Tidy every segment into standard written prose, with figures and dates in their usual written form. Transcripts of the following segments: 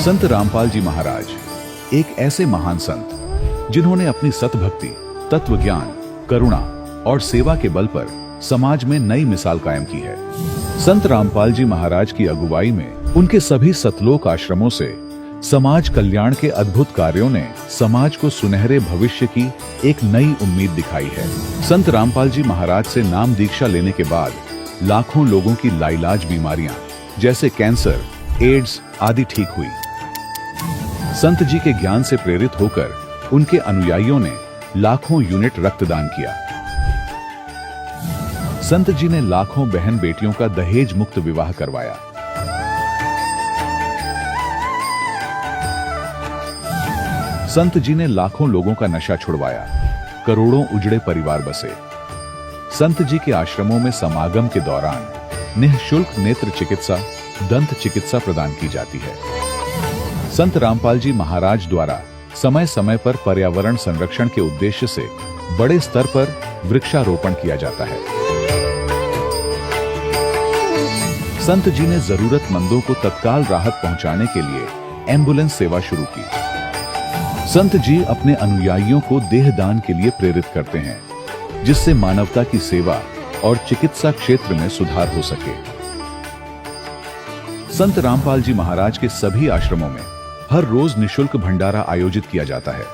संत रामपाल जी महाराज एक ऐसे महान संत जिन्होंने अपनी सतभक्ति, तत्व ज्ञान, करुणा और सेवा के बल पर समाज में नई मिसाल कायम की है। संत रामपाल जी महाराज की अगुवाई में उनके सभी सतलोक आश्रमों से समाज कल्याण के अद्भुत कार्यों ने समाज को सुनहरे भविष्य की एक नई उम्मीद दिखाई है। संत रामपाल जी महाराज से नाम दीक्षा लेने के बाद लाखों लोगों की लाइलाज बीमारियां जैसे कैंसर, एड्स आदि ठीक हुई। संत जी के ज्ञान से प्रेरित होकर उनके अनुयायियों ने लाखों यूनिट रक्तदान किया। संत जी ने लाखों बहन बेटियों का दहेज मुक्त विवाह करवाया। संत जी ने लाखों लोगों का नशा छुड़वाया, करोड़ों उजड़े परिवार बसे। संत जी के आश्रमों में समागम के दौरान निःशुल्क नेत्र चिकित्सा, दंत चिकित्सा प्रदान की जाती है। संत रामपाल जी महाराज द्वारा समय समय पर पर्यावरण संरक्षण के उद्देश्य से बड़े स्तर पर वृक्षारोपण किया जाता है। संत जी ने जरूरतमंदों को तत्काल राहत पहुंचाने के लिए एम्बुलेंस सेवा शुरू की। संत जी अपने अनुयायियों को देहदान के लिए प्रेरित करते हैं, जिससे मानवता की सेवा और चिकित्सा क्षेत्र में सुधार हो सके। संत रामपाल जी महाराज के सभी आश्रमों में हर रोज निःशुल्क भंडारा आयोजित किया जाता है,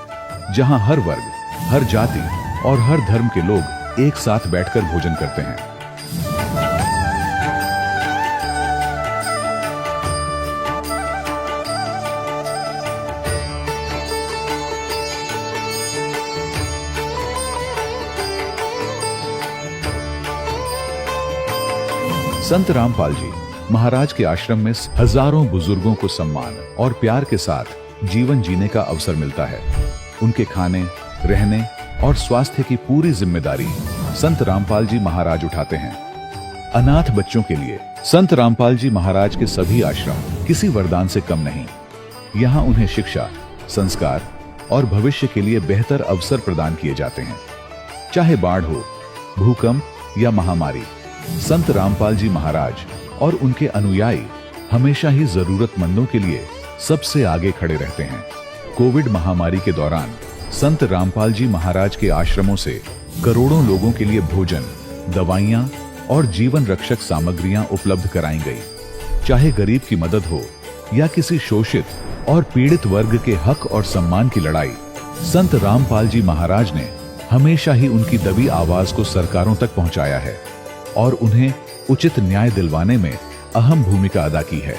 जहां हर वर्ग, हर जाति और हर धर्म के लोग एक साथ बैठकर भोजन करते हैं। संत रामपाल जी महाराज के आश्रम में हजारों बुजुर्गों को सम्मान और प्यार के साथ जीवन जीने का अवसर मिलता है। उनके खाने, रहने और स्वास्थ्य की पूरी जिम्मेदारी संत रामपाल जी महाराज उठाते हैं। अनाथ बच्चों के लिए संत रामपाल जी महाराज के सभी आश्रम किसी वरदान से कम नहीं। यहाँ उन्हें शिक्षा, संस्कार और भविष्य के लिए बेहतर अवसर प्रदान किए जाते हैं। चाहे बाढ़ हो, भूकंप या महामारी, संत रामपाल जी महाराज और उनके अनुयायी हमेशा ही जरूरतमंदों के लिए सबसे आगे खड़े रहते हैं। कोविड महामारी के दौरान संत रामपाल जी महाराज के आश्रमों से करोड़ों लोगों के लिए भोजन, दवाइयां और जीवन रक्षक सामग्रियां उपलब्ध कराई गई। चाहे गरीब की मदद हो या किसी शोषित और पीड़ित वर्ग के हक और सम्मान की लड़ाई, संत रामपाल जी महाराज ने हमेशा ही उनकी दबी आवाज को सरकारों तक पहुंचाया है और उन्हें उचित न्याय दिलवाने में अहम भूमिका अदा की है।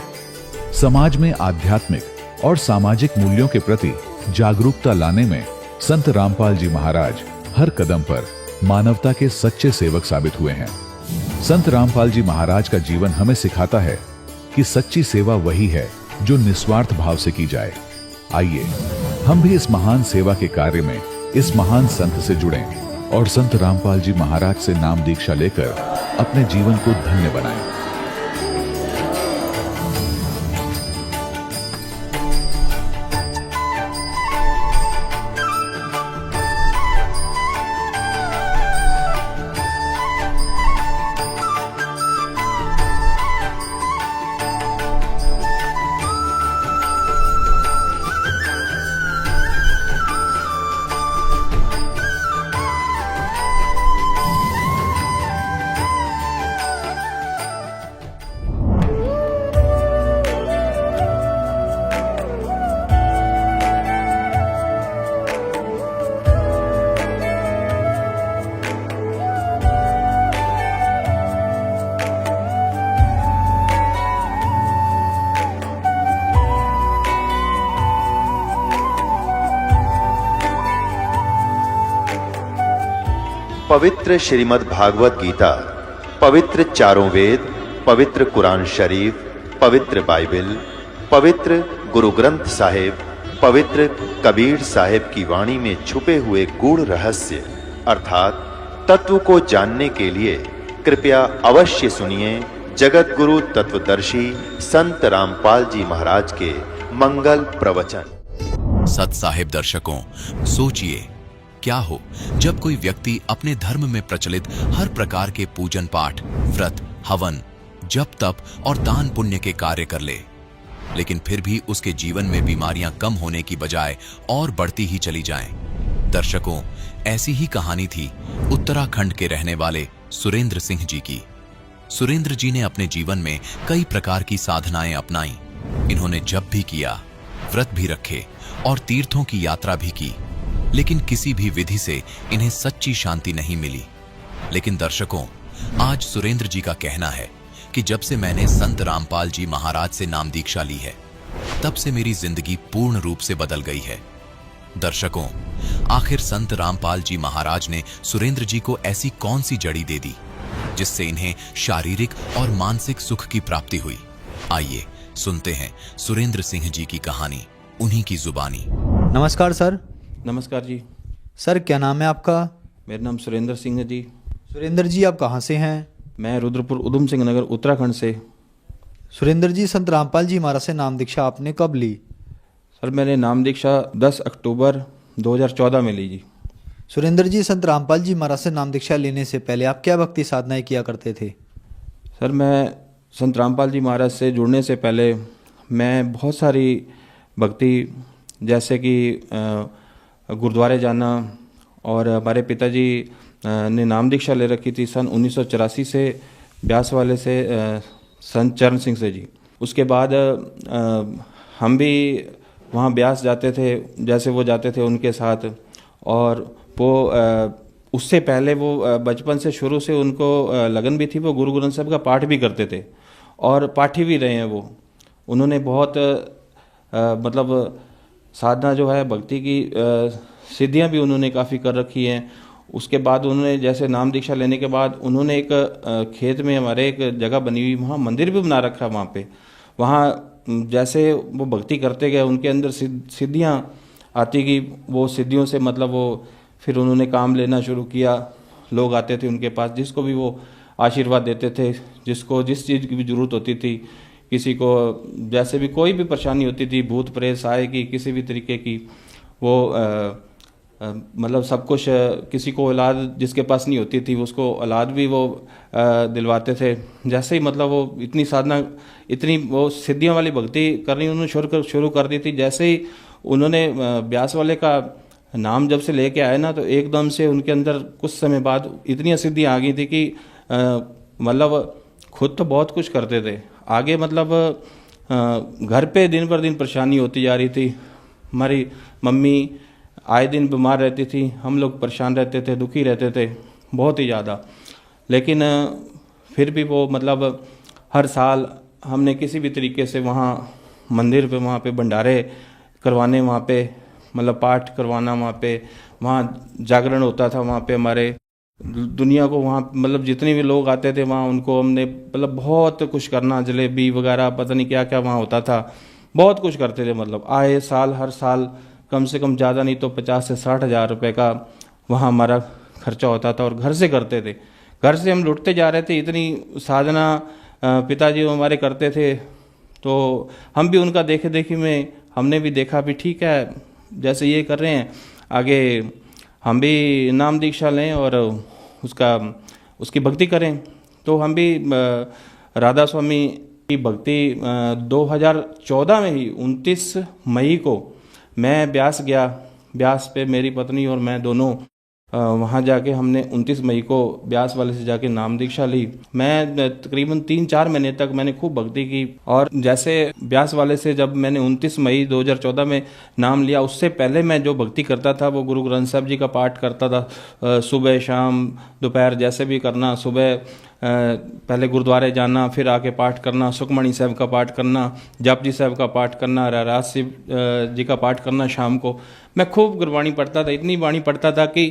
समाज में आध्यात्मिक और सामाजिक मूल्यों के प्रति जागरूकता लाने में संत रामपाल जी महाराज हर कदम पर मानवता के सच्चे सेवक साबित हुए हैं। संत रामपाल जी महाराज का जीवन हमें सिखाता है कि सच्ची सेवा वही है जो निस्वार्थ भाव से की जाए। आइए हम भी इस महान सेवा के कार्य में इस महान संत से जुड़ें और संत रामपाल जी महाराज से नाम दीक्षा लेकर अपने जीवन को धन्य बनाएं। पवित्र श्रीमद् भागवत गीता, पवित्र चारों वेद, पवित्र कुरान शरीफ, पवित्र बाइबल, पवित्र गुरु ग्रंथ साहिब, पवित्र कबीर साहिब की वाणी में छुपे हुए गूढ़ रहस्य अर्थात तत्व को जानने के लिए कृपया अवश्य सुनिए जगत गुरु तत्वदर्शी संत रामपाल जी महाराज के मंगल प्रवचन। सत साहिब दर्शकों, सोचिए क्या हो जब कोई व्यक्ति अपने धर्म में प्रचलित हर प्रकार के पूजन पाठ, व्रत, हवन, जप तप और दान पुण्य के कार्य कर ले, लेकिन फिर भी उसके जीवन में बीमारियां कम होने की बजाय और बढ़ती ही चली जाएं। दर्शकों, ऐसी ही कहानी थी उत्तराखंड के रहने वाले सुरेंद्र सिंह जी की। सुरेंद्र जी ने अपने जीवन में कई प्रकार की साधनाएं अपनाई। इन्होंने जप भी किया, व्रत भी रखे और तीर्थों की यात्रा भी की, लेकिन किसी भी विधि से इन्हें सच्ची शांति नहीं मिली। लेकिन दर्शकों, आज सुरेंद्र जी का कहना है कि जब से मैंने संत रामपाल जी महाराज से नाम दीक्षा ली है, तब से मेरी जिंदगी पूर्ण रूप से बदल गई है। दर्शकों, आखिर संत रामपाल जी महाराज ने सुरेंद्र जी को ऐसी कौन सी जड़ी दे दी जिससे इन्हें शारीरिक और मानसिक सुख की प्राप्ति हुई? आइए सुनते हैं सुरेंद्र सिंह जी की कहानी उन्हीं की जुबानी। नमस्कार सर। नमस्कार जी। सर, क्या नाम है आपका? मेरा नाम सुरेंद्र सिंह है जी। सुरेंद्र जी, आप कहाँ से हैं? मैं रुद्रपुर उधम सिंह नगर उत्तराखंड से। सुरेंद्र जी, संत रामपाल जी महाराज से नाम दीक्षा आपने कब ली? सर, मैंने नाम दीक्षा 10 अक्टूबर 2014 में ली जी। सुरेंद्र जी, संत रामपाल जी महाराज से नाम दीक्षा लेने से पहले आप क्या भक्ति साधनाएं किया करते थे? सर, मैं संत रामपाल जी महाराज से जुड़ने से पहले मैं बहुत सारी भक्ति, जैसे कि गुरुद्वारे जाना, और हमारे पिताजी ने नाम दीक्षा ले रखी थी सन 1984 से ब्यास वाले से संत चरण सिंह से जी। उसके बाद हम भी वहाँ ब्यास जाते थे, जैसे वो जाते थे उनके साथ। और वो उससे पहले वो बचपन से शुरू से उनको लगन भी थी, वो गुरु ग्रंथ साहब का पाठ भी करते थे और पाठी भी रहे हैं वो। उन्होंने बहुत मतलब साधना जो है भक्ति की सिद्धियां भी उन्होंने काफ़ी कर रखी हैं। उसके बाद उन्होंने जैसे नाम दीक्षा लेने के बाद उन्होंने एक खेत में हमारे एक जगह बनी हुई, वहाँ मंदिर भी बना रखा। वहाँ पे वहाँ जैसे वो भक्ति करते गए, उनके अंदर सिद्धियाँ आती गई। वो सिद्धियों से मतलब वो फिर उन्होंने काम लेना शुरू किया। लोग आते थे उनके पास, जिसको भी वो आशीर्वाद देते थे, जिसको जिस चीज़ की भी ज़रूरत होती थी, किसी को जैसे भी कोई भी परेशानी होती थी, भूत प्रेत सहाय की, किसी भी तरीके की, वो मतलब सब कुछ। किसी को औलाद जिसके पास नहीं होती थी, उसको औलाद भी वो दिलवाते थे। जैसे ही मतलब वो इतनी साधना, इतनी वो सिद्धियों वाली भक्ति करनी उन्होंने शुरू कर दी थी। जैसे ही उन्होंने ब्यास वाले का नाम जब से लेके आए ना, तो एकदम से उनके अंदर कुछ समय बाद इतनी सिद्धियाँ आ गई थी कि मतलब खुद तो बहुत कुछ करते थे, आगे मतलब घर पे दिन पर दिन परेशानी होती जा रही थी। हमारी मम्मी आए दिन बीमार रहती थी, हम लोग परेशान रहते थे, दुखी रहते थे बहुत ही ज़्यादा। लेकिन फिर भी वो मतलब हर साल हमने किसी भी तरीके से वहाँ मंदिर पे, वहाँ पे भंडारे करवाने, वहाँ पे मतलब पाठ करवाना, वहाँ जागरण होता था। वहाँ पे हमारे दुनिया को, वहाँ मतलब जितने भी लोग आते थे वहाँ, उनको हमने मतलब बहुत कुछ करना, जलेबी वगैरह पता नहीं क्या क्या वहाँ होता था, बहुत कुछ करते थे। मतलब आए साल, हर साल कम से कम ज़्यादा नहीं तो 50 से 60 हज़ार रुपये का वहाँ हमारा खर्चा होता था। और घर से करते थे, घर से हम लुटते जा रहे थे। इतनी साधना पिताजी हमारे करते थे, तो हम भी उनका देखे देखी में हमने भी देखा भी ठीक है, जैसे ये कर रहे हैं आगे हम भी नाम दीक्षा लें और उसकी भक्ति करें। तो हम भी राधा स्वामी की भक्ति 2014 में ही 29 मई को मैं ब्यास गया। ब्यास पे मेरी पत्नी और मैं दोनों वहाँ जाके हमने 29 मई को ब्यास वाले से जाके नाम दीक्षा ली। मैं तकरीबन 3-4 महीने तक मैंने खूब भक्ति की। और जैसे ब्यास वाले से जब मैंने 29 मई 2014 में नाम लिया, उससे पहले मैं जो भक्ति करता था वो गुरु ग्रंथ साहब जी का पाठ करता था। सुबह शाम दोपहर जैसे भी करना, सुबह पहले गुरुद्वारे जाना, फिर आके पाठ करना, सुखमणि साहब का पाठ करना, जप जी साहब का पाठ करना, रहराज शिव जी का पाठ करना। शाम को मैं खूब गुरबाणी पढ़ता था, इतनी बाणी पढ़ता था कि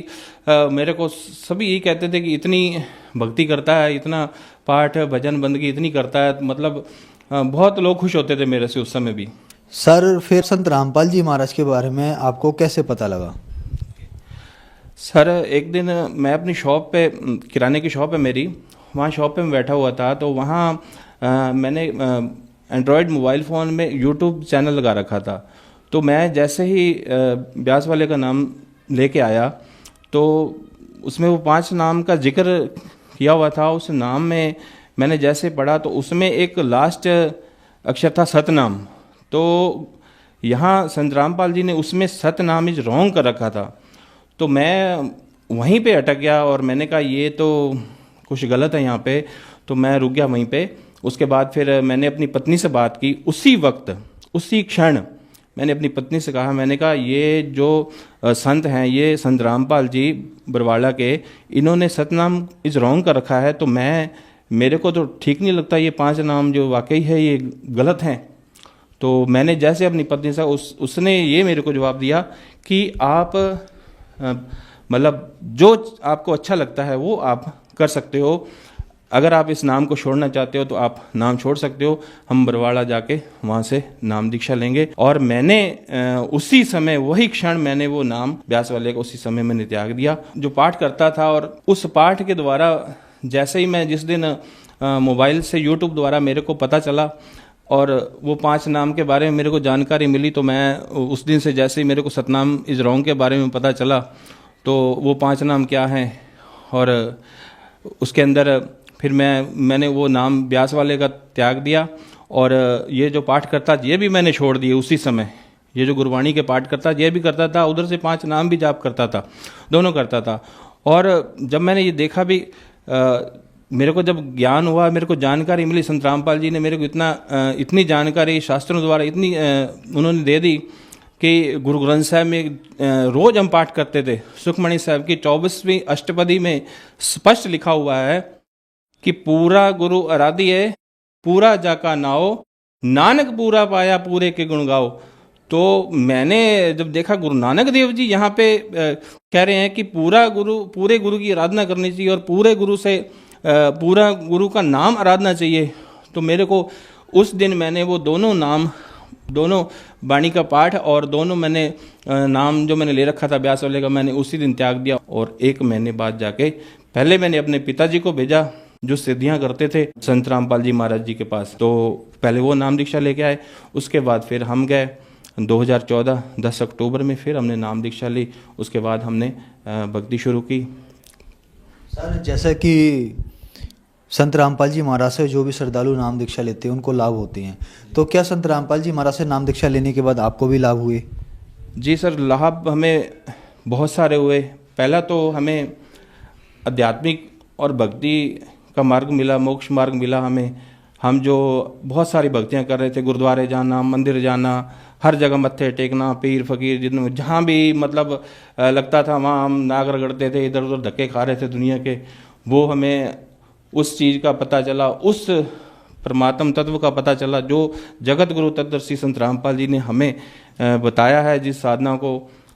मेरे को सभी यही कहते थे कि इतनी भक्ति करता है, इतना पाठ भजन बंदगी इतनी करता है, मतलब बहुत लोग खुश होते थे मेरे से उस समय भी। सर, फिर संत रामपाल जी महाराज के बारे में आपको कैसे पता लगा? सर, एक दिन मैं अपनी शॉप पे, किराने की शॉप है मेरी, वहाँ शॉप पे मैं बैठा हुआ था। तो वहाँ मैंने एंड्रॉयड मोबाइल फ़ोन में यूट्यूब चैनल लगा रखा था। तो मैं जैसे ही ब्यास वाले का नाम लेके आया, तो उसमें वो 5 नाम का जिक्र किया हुआ था। उस नाम में मैंने जैसे पढ़ा तो उसमें एक लास्ट अक्षर था सतनाम। तो यहाँ संत रामपाल जी ने उसमें सतनाम इज रॉन्ग कर रखा था। तो मैं वहीं पे अटक गया और मैंने कहा ये तो कुछ गलत है यहाँ पे, तो मैं रुक गया वहीं पे। उसके बाद फिर मैंने अपनी पत्नी से बात की, उसी वक्त उसी क्षण मैंने अपनी पत्नी से कहा, मैंने कहा ये जो संत हैं, ये संत रामपाल जी बरवाड़ा के, इन्होंने सतनाम इज रॉन्ग कर रखा है, तो मेरे को तो ठीक नहीं लगता, ये 5 नाम जो वाकई है ये गलत हैं। तो मैंने जैसे अपनी पत्नी से उसने ये मेरे को जवाब दिया कि आप मतलब जो आपको अच्छा लगता है वो आप कर सकते हो, अगर आप इस नाम को छोड़ना चाहते हो तो आप नाम छोड़ सकते हो, हम बरवाड़ा जाके वहाँ से नाम दीक्षा लेंगे। और मैंने उसी समय, वही क्षण मैंने वो नाम ब्यास वाले का उसी समय मैंने त्याग दिया। जो पाठ करता था, और उस पाठ के द्वारा जैसे ही मैं जिस दिन मोबाइल से यूट्यूब द्वारा मेरे को पता चला और वो 5 नाम के बारे में मेरे को जानकारी मिली, तो मैं उस दिन से जैसे ही मेरे को सतनाम इज रॉन्ग के बारे में पता चला, तो वो 5 नाम क्या हैं और उसके अंदर फिर मैंने वो नाम ब्यास वाले का त्याग दिया। और ये जो पाठ करता ये भी मैंने छोड़ दिए उसी समय। ये जो गुरबाणी के पाठ करता ये भी करता था, उधर से 5 नाम भी जाप करता था, दोनों करता था। और जब मैंने ये देखा भी, मेरे को जब ज्ञान हुआ, मेरे को जानकारी मिली, संत रामपाल जी ने मेरे को इतनी जानकारी शास्त्रों द्वारा इतनी उन्होंने दे दी कि गुरु ग्रंथ साहब में रोज हम पाठ करते थे। सुखमणि साहब की 24वीं अष्टपदी में स्पष्ट लिखा हुआ है कि पूरा गुरु आराध्य पूरा जाका नाओ, नानक पूरा पाया पूरे के गुण गाओ। तो मैंने जब देखा गुरु नानक देव जी यहाँ पे कह रहे हैं कि पूरे गुरु की आराधना करनी चाहिए और पूरे गुरु से पूरा गुरु का नाम आराधना चाहिए, तो मेरे को उस दिन मैंने वो दोनों वाणी का पाठ और दोनों मैंने नाम जो मैंने ले रखा था ब्यास वाले का, मैंने उसी दिन त्याग दिया। और 1 महीने बाद जाके पहले मैंने अपने पिताजी को भेजा जो सिद्धियां करते थे संत रामपाल जी महाराज जी के पास, तो पहले वो नाम दीक्षा लेके आए। उसके बाद फिर हम गए 2014 10 अक्टूबर में, फिर हमने नाम दीक्षा ली। उसके बाद हमने भक्ति शुरू की। सर, जैसे कि संत रामपाल जी महाराज से जो भी श्रद्धालु नाम दीक्षा लेते हैं उनको लाभ होते हैं, तो क्या संत रामपाल जी महाराज से नाम दीक्षा लेने के बाद आपको भी लाभ हुए? जी सर, लाभ हमें बहुत सारे हुए। पहला तो हमें आध्यात्मिक और भक्ति का मार्ग मिला, मोक्ष मार्ग मिला हमें। हम जो बहुत सारी भक्तियां कर रहे थे, गुरुद्वारे जाना, मंदिर जाना, हर जगह मत्थे टेकना, पीर फकीर जहाँ भी मतलब लगता था वहाँ हम नाग रगड़ते थे, इधर उधर धक्के खा रहे थे दुनिया के। वो हमें उस चीज़ का पता चला, उस परमात्म तत्व का पता चला जो जगत गुरु तत्वदर्शी संत रामपाल जी ने हमें बताया है जिस साधना को,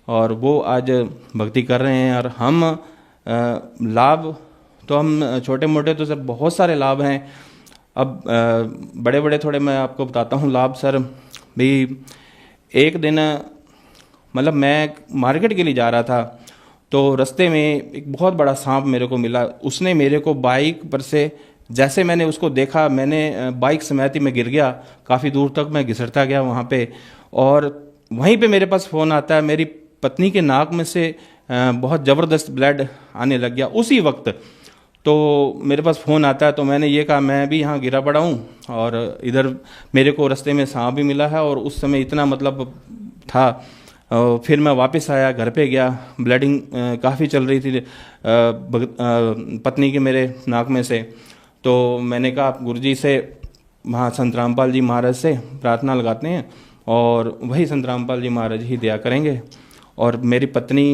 और वो आज भक्ति कर रहे हैं। और हम लाभ तो हम छोटे मोटे तो सर बहुत सारे लाभ हैं। अब बड़े बड़े थोड़े मैं आपको बताता हूँ लाभ सर। भी एक दिन मतलब मैं मार्केट के लिए जा रहा था, तो रास्ते में एक बहुत बड़ा सांप मेरे को मिला। उसने मेरे को बाइक पर से, जैसे मैंने उसको देखा, मैंने बाइक समेत ही मैं गिर गया, काफ़ी दूर तक मैं घिसटता गया वहाँ पे। और वहीं पे मेरे पास फ़ोन आता है, मेरी पत्नी के नाक में से बहुत ज़बरदस्त ब्लड आने लग गया उसी वक्त। तो मेरे पास फ़ोन आता है, तो मैंने ये कहा मैं भी यहाँ गिरा पड़ा हूँ और इधर मेरे को रास्ते में सांप भी मिला है। और उस समय इतना मतलब था। फिर मैं वापस आया, घर पे गया, ब्लीडिंग काफ़ी चल रही थी पत्नी के मेरे नाक में से। तो मैंने कहा गुरुजी से, वहाँ संत रामपाल जी महाराज से प्रार्थना लगाते हैं और वही संत रामपाल जी महाराज ही दया करेंगे। और मेरी पत्नी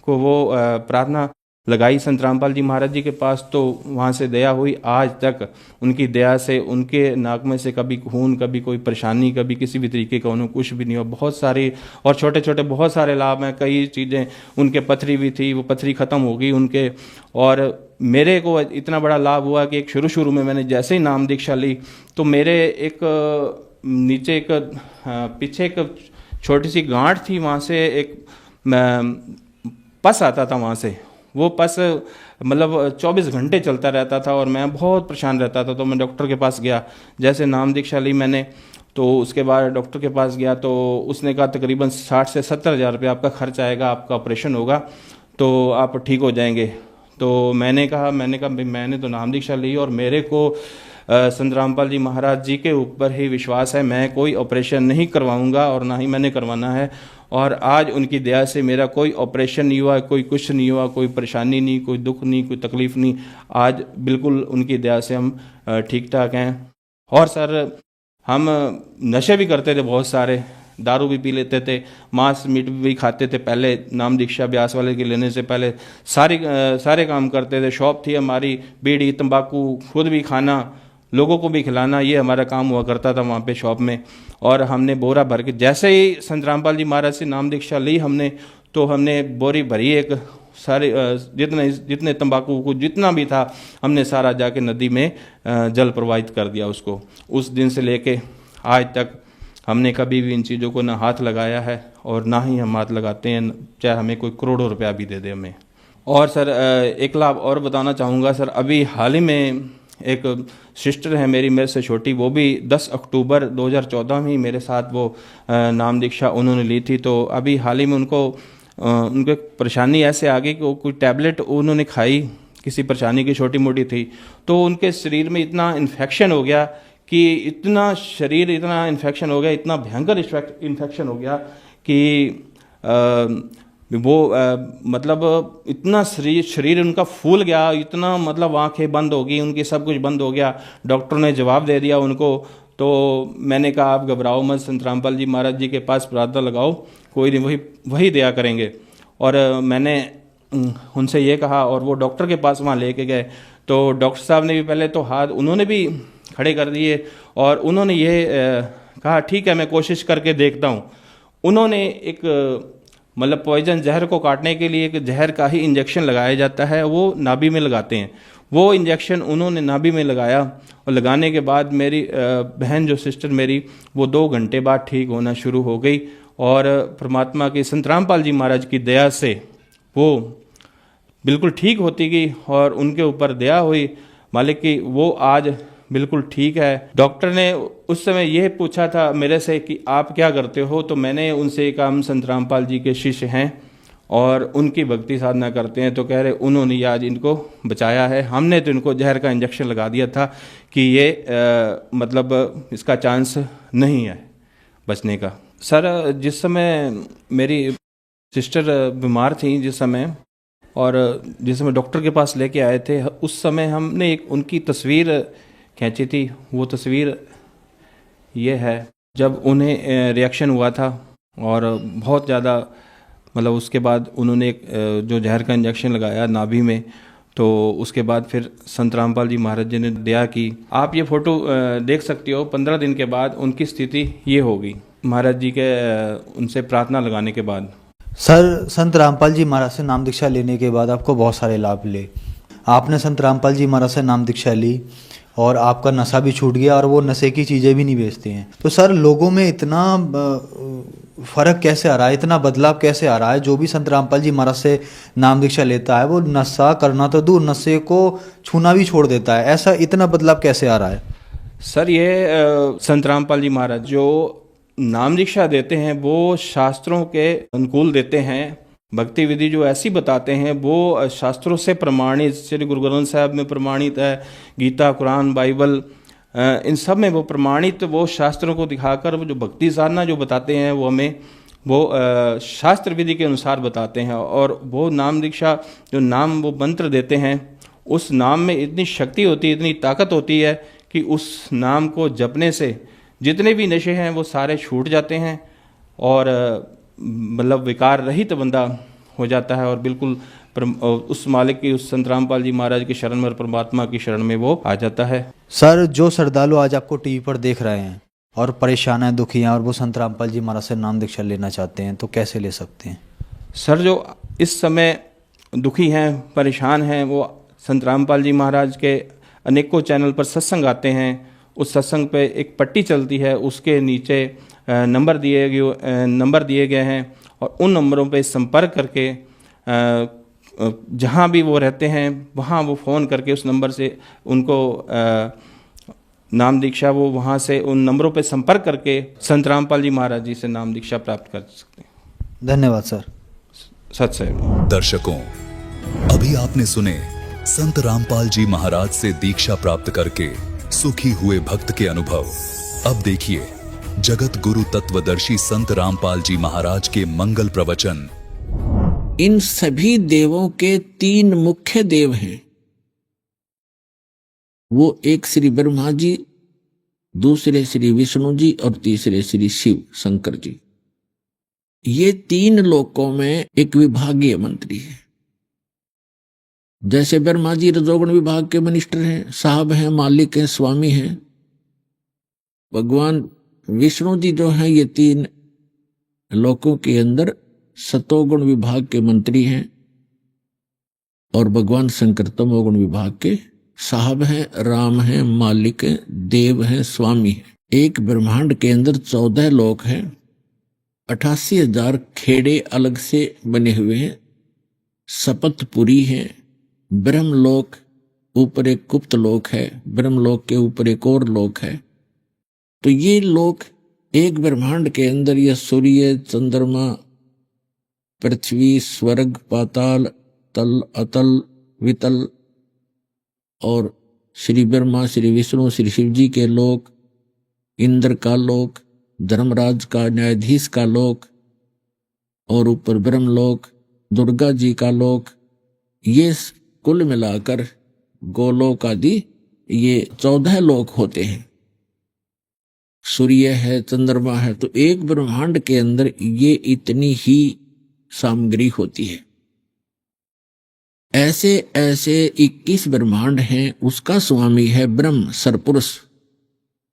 को वो प्रार्थना लगाई संत रामपाल जी महाराज जी के पास, तो वहाँ से दया हुई। आज तक उनकी दया से उनके नाक में से कभी खून, कभी कोई परेशानी, कभी किसी भी तरीके का उन्हें कुछ भी नहीं हुआ। बहुत सारी और छोटे छोटे बहुत सारे लाभ हैं। कई चीज़ें, उनके पथरी भी थी, वो पथरी ख़त्म हो गई उनके। और मेरे को इतना बड़ा लाभ हुआ कि एक शुरू में मैंने जैसे ही नाम दीक्षा ली, तो मेरे एक नीचे एक पीछे एक छोटी सी गांठ थी, वहाँ से एक पस आता था वहाँ से। वो पस मतलब 24 घंटे चलता रहता था और मैं बहुत परेशान रहता था। तो मैं डॉक्टर के पास गया, जैसे नाम दीक्षा ली मैंने, तो उसके बाद डॉक्टर के पास गया, तो उसने कहा तकरीबन 60 से 70 हज़ार रुपये आपका खर्च आएगा, आपका ऑपरेशन होगा, तो आप ठीक हो जाएंगे। तो मैंने कहा भाई मैंने तो नाम दीक्षा ली और मेरे को संत रामपाल जी महाराज जी के ऊपर ही विश्वास है। मैं कोई ऑपरेशन नहीं करवाऊंगा और ना ही मैंने करवाना है। और आज उनकी दया से मेरा कोई ऑपरेशन नहीं हुआ, कोई कुछ नहीं हुआ, कोई परेशानी नहीं, कोई दुख नहीं, कोई तकलीफ नहीं। आज बिल्कुल उनकी दया से हम ठीक ठाक हैं। और सर हम नशे भी करते थे, बहुत सारे दारू भी पी लेते थे, मांस मीट भी खाते थे। पहले नाम दीक्षा ब्यास वाले के लेने से पहले सारे काम करते थे। शॉप थी हमारी, बीड़ी तंबाकू खुद भी खाना, लोगों को भी खिलाना, ये हमारा काम हुआ करता था वहाँ पे शॉप में। और हमने बोरा भर के, जैसे ही संत रामपाल जी महाराज से नाम दीक्षा ली हमने, तो हमने बोरी भरी एक, सारे जितने तंबाकू को जितना भी था हमने सारा जाके नदी में जल प्रवाहित कर दिया उसको। उस दिन से लेके आज तक हमने कभी भी इन चीज़ों को ना हाथ लगाया है और ना ही हम हाथ लगाते हैं, चाहे हमें कोई करोड़ों रुपया भी दे दे हमें। और सर एक लाभ और बताना चाहूँगा सर, अभी हाल ही में एक सिस्टर है मेरी, मेरे से छोटी, वो भी 10 अक्टूबर 2014 में ही मेरे साथ वो नाम दीक्षा उन्होंने ली थी। तो अभी हाल ही में उनको परेशानी ऐसे आ गई कि वो कोई टैबलेट उन्होंने खाई, किसी परेशानी की छोटी मोटी थी, तो उनके शरीर में इतना इन्फेक्शन हो गया कि इतना इन्फेक्शन हो गया, इतना भयंकर इन्फेक्शन हो गया कि मतलब इतना शरीर उनका फूल गया, इतना मतलब आंखें बंद हो गई उनकी, सब कुछ बंद हो गया। डॉक्टर ने जवाब दे दिया उनको। तो मैंने कहा आप घबराओ मत, संत रामपाल जी महाराज जी के पास प्रार्थना लगाओ, कोई नहीं, वही दया करेंगे। और मैंने उनसे ये कहा और वो डॉक्टर के पास वहाँ लेके गए। तो डॉक्टर साहब ने भी पहले तो हाथ उन्होंने भी खड़े कर दिए और उन्होंने ये कहा ठीक है मैं कोशिश करके देखता हूँ। उन्होंने एक मतलब पॉइजन जहर को काटने के लिए एक जहर का ही इंजेक्शन लगाया जाता है, वो नाभि में लगाते हैं। वो इंजेक्शन उन्होंने नाभि में लगाया और लगाने के बाद मेरी बहन जो सिस्टर मेरी, वो 2 घंटे बाद ठीक होना शुरू हो गई। और परमात्मा की संत रामपाल जी महाराज की दया से वो बिल्कुल ठीक होती गई और उनके ऊपर दया हुई मालिक की, वो आज बिल्कुल ठीक है। डॉक्टर ने उस समय यह पूछा था मेरे से कि आप क्या करते हो, तो मैंने उनसे कहा हम संत रामपाल जी के शिष्य हैं और उनकी भक्ति साधना करते हैं। तो कह रहे उन्होंने आज इनको बचाया है, हमने तो इनको जहर का इंजेक्शन लगा दिया था कि ये मतलब इसका चांस नहीं है बचने का। सर जिस समय मेरी सिस्टर बीमार थी जिस समय, और जिस समय डॉक्टर के पास लेके आए थे, उस समय हमने एक उनकी तस्वीर खींची थी। वो तस्वीर ये है जब उन्हें रिएक्शन हुआ था और बहुत ज़्यादा मतलब उसके बाद उन्होंने एक जो जहर का इंजेक्शन लगाया नाभि में, तो उसके बाद फिर संत रामपाल जी महाराज जी ने दया की। आप ये फ़ोटो देख सकते हो, 15 दिन के बाद उनकी स्थिति ये होगी महाराज जी के उनसे प्रार्थना लगाने के बाद। सर संत रामपाल जी महाराज से नाम दीक्षा लेने के बाद आपको बहुत सारे लाभ मिले। आपने संत रामपाल जी महाराज से नाम दीक्षा ली और आपका नशा भी छूट गया और वो नशे की चीज़ें भी नहीं बेचते हैं। तो सर लोगों में इतना फ़र्क कैसे आ रहा है, इतना बदलाव कैसे आ रहा है? जो भी संत रामपाल जी महाराज से नाम दीक्षा लेता है वो नशा करना तो दूर, नशे को छूना भी छोड़ देता है। ऐसा इतना बदलाव कैसे आ रहा है? सर ये संत रामपाल जी महाराज जो नाम दीक्षा देते हैं वो शास्त्रों के अनुकूल देते हैं। भक्ति विधि जो ऐसी बताते हैं वो शास्त्रों से प्रमाणित, श्री गुरु ग्रंथ साहब में प्रमाणित है, गीता, कुरान, बाइबल, इन सब में वो प्रमाणित, वो शास्त्रों को दिखाकर वो जो भक्ति साधना जो बताते हैं वो हमें वो शास्त्र विधि के अनुसार बताते हैं। और वो नाम दीक्षा जो नाम वो मंत्र देते हैं, उस नाम में इतनी शक्ति होती है, इतनी ताकत होती है कि उस नाम को जपने से जितने भी नशे हैं वो सारे छूट जाते हैं और मतलब विकार रहित बंदा हो जाता है और बिल्कुल उस मालिक की, उस संत रामपाल जी महाराज की शरण में और परमात्मा की शरण में वो आ जाता है। सर जो श्रद्धालु आज आपको टीवी पर देख रहे हैं और परेशान हैं, दुखी हैं और वो संत रामपाल जी महाराज से नाम दीक्षा लेना चाहते हैं, तो कैसे ले सकते हैं? सर जो इस समय दुखी हैं, परेशान हैं, वो संत रामपाल जी महाराज के अनेकों चैनल पर सत्संग आते हैं। उस सत्संग पे एक पट्टी चलती है, उसके नीचे नंबर दिए गए हैं और उन नंबरों पे संपर्क करके जहाँ भी वो रहते हैं वहाँ वो फ़ोन करके उस नंबर से उनको नाम दीक्षा, वो वहाँ से उन नंबरों पे संपर्क करके संत रामपाल जी महाराज जी से नाम दीक्षा प्राप्त कर सकते हैं। धन्यवाद सर। सत श्री। दर्शकों, अभी आपने सुने संत रामपाल जी महाराज से दीक्षा प्राप्त करके सुखी हुए भक्त के अनुभव। अब देखिए जगत गुरु तत्वदर्शी संत रामपाल जी महाराज के मंगल प्रवचन। इन सभी देवों के 3 मुख्य देव हैं। वो एक श्री ब्रह्मा जी, दूसरे श्री विष्णु जी और तीसरे श्री शिव शंकर जी। ये 3 लोकों में एक विभागीय मंत्री है। जैसे ब्रह्मा जी रजोगुण विभाग के मिनिस्टर हैं, साहब हैं, मालिक हैं, स्वामी हैं। भगवान विष्णु जी जो हैं ये 3 लोकों के अंदर सतोगुण विभाग के मंत्री हैं और भगवान शंकर तमोगुण विभाग के साहब हैं, राम हैं, मालिक हैं, देव हैं, स्वामी हैं। एक ब्रह्मांड के अंदर 14 लोक हैं, 88,000 खेड़े अलग से बने हुए हैं, शपथपुरी हैं, ब्रह्मलोक, ऊपर एक गुप्त लोक है, ब्रह्मलोक के ऊपर एक और लोक है। तो ये लोक एक ब्रह्मांड के अंदर यह सूर्य, चंद्रमा, पृथ्वी, स्वर्ग, पाताल, तल, अतल, वितल और श्री ब्रह्मा, श्री विष्णु, श्री शिव जी के लोक, इंद्र का लोक, धर्मराज का, न्यायाधीश का लोक और ऊपर ब्रह्मलोक, दुर्गा जी का लोक, ये कुल मिलाकर गोलोक आदि ये 14 लोक होते हैं। सूर्य है, चंद्रमा है, तो एक ब्रह्मांड के अंदर ये इतनी ही सामग्री होती है। ऐसे ऐसे 21 ब्रह्मांड हैं। उसका स्वामी है ब्रह्म सरपुरुष।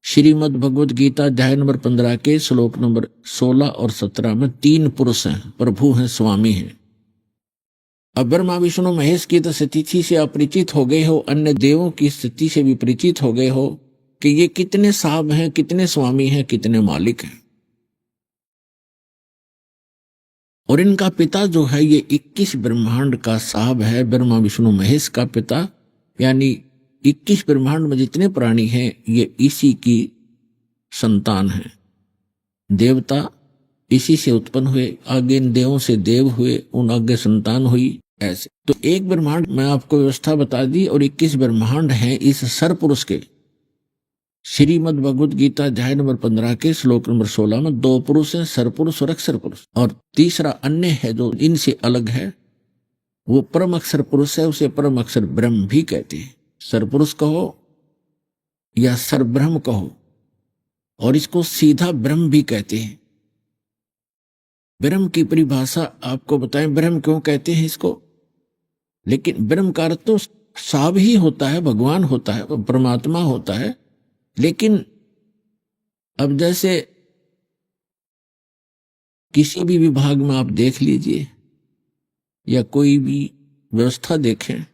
श्रीमद् भगवद गीता अध्याय नंबर 15 के श्लोक नंबर 16 और 17 में 3 पुरुष हैं, प्रभु हैं, स्वामी हैं। अब ब्रह्मा विष्णु महेश की तो स्थिति से अपरिचित हो गए हो, अन्य देवों की स्थिति से भी परिचित हो गए हो कि ये कितने साहब हैं, कितने स्वामी हैं, कितने मालिक हैं। और इनका पिता जो है ये 21 ब्रह्मांड का साहब है, ब्रह्मा विष्णु महेश का पिता, यानी 21 ब्रह्मांड में जितने प्राणी हैं ये इसी की संतान हैं। देवता इसी से उत्पन्न हुए, आगे इन देवों से देव हुए, उन आगे संतान हुई। ऐसे तो एक ब्रह्मांड मैं आपको व्यवस्था बता दी और 21 ब्रह्मांड हैं इस सरपुरुष के। श्रीमद् भगवद गीता अध्याय नंबर 15 के श्लोक नंबर 16 में 2 पुरुष हैं, सरपुरुष और अक्षर पुरुष, और तीसरा अन्य है जो इनसे अलग है, वो परम अक्षर पुरुष है। उसे परम अक्षर ब्रह्म भी कहते हैं। सरपुरुष कहो या सरब्रह्म कहो, और इसको सीधा ब्रह्म भी कहते हैं। ब्रह्म की परिभाषा आपको बताएं, ब्रह्म क्यों कहते हैं इसको। लेकिन ब्रह्म का अर्थ तो साब ही होता है, भगवान होता है, परमात्मा होता है। लेकिन अब जैसे किसी भी विभाग में आप देख लीजिए या कोई भी व्यवस्था देखें,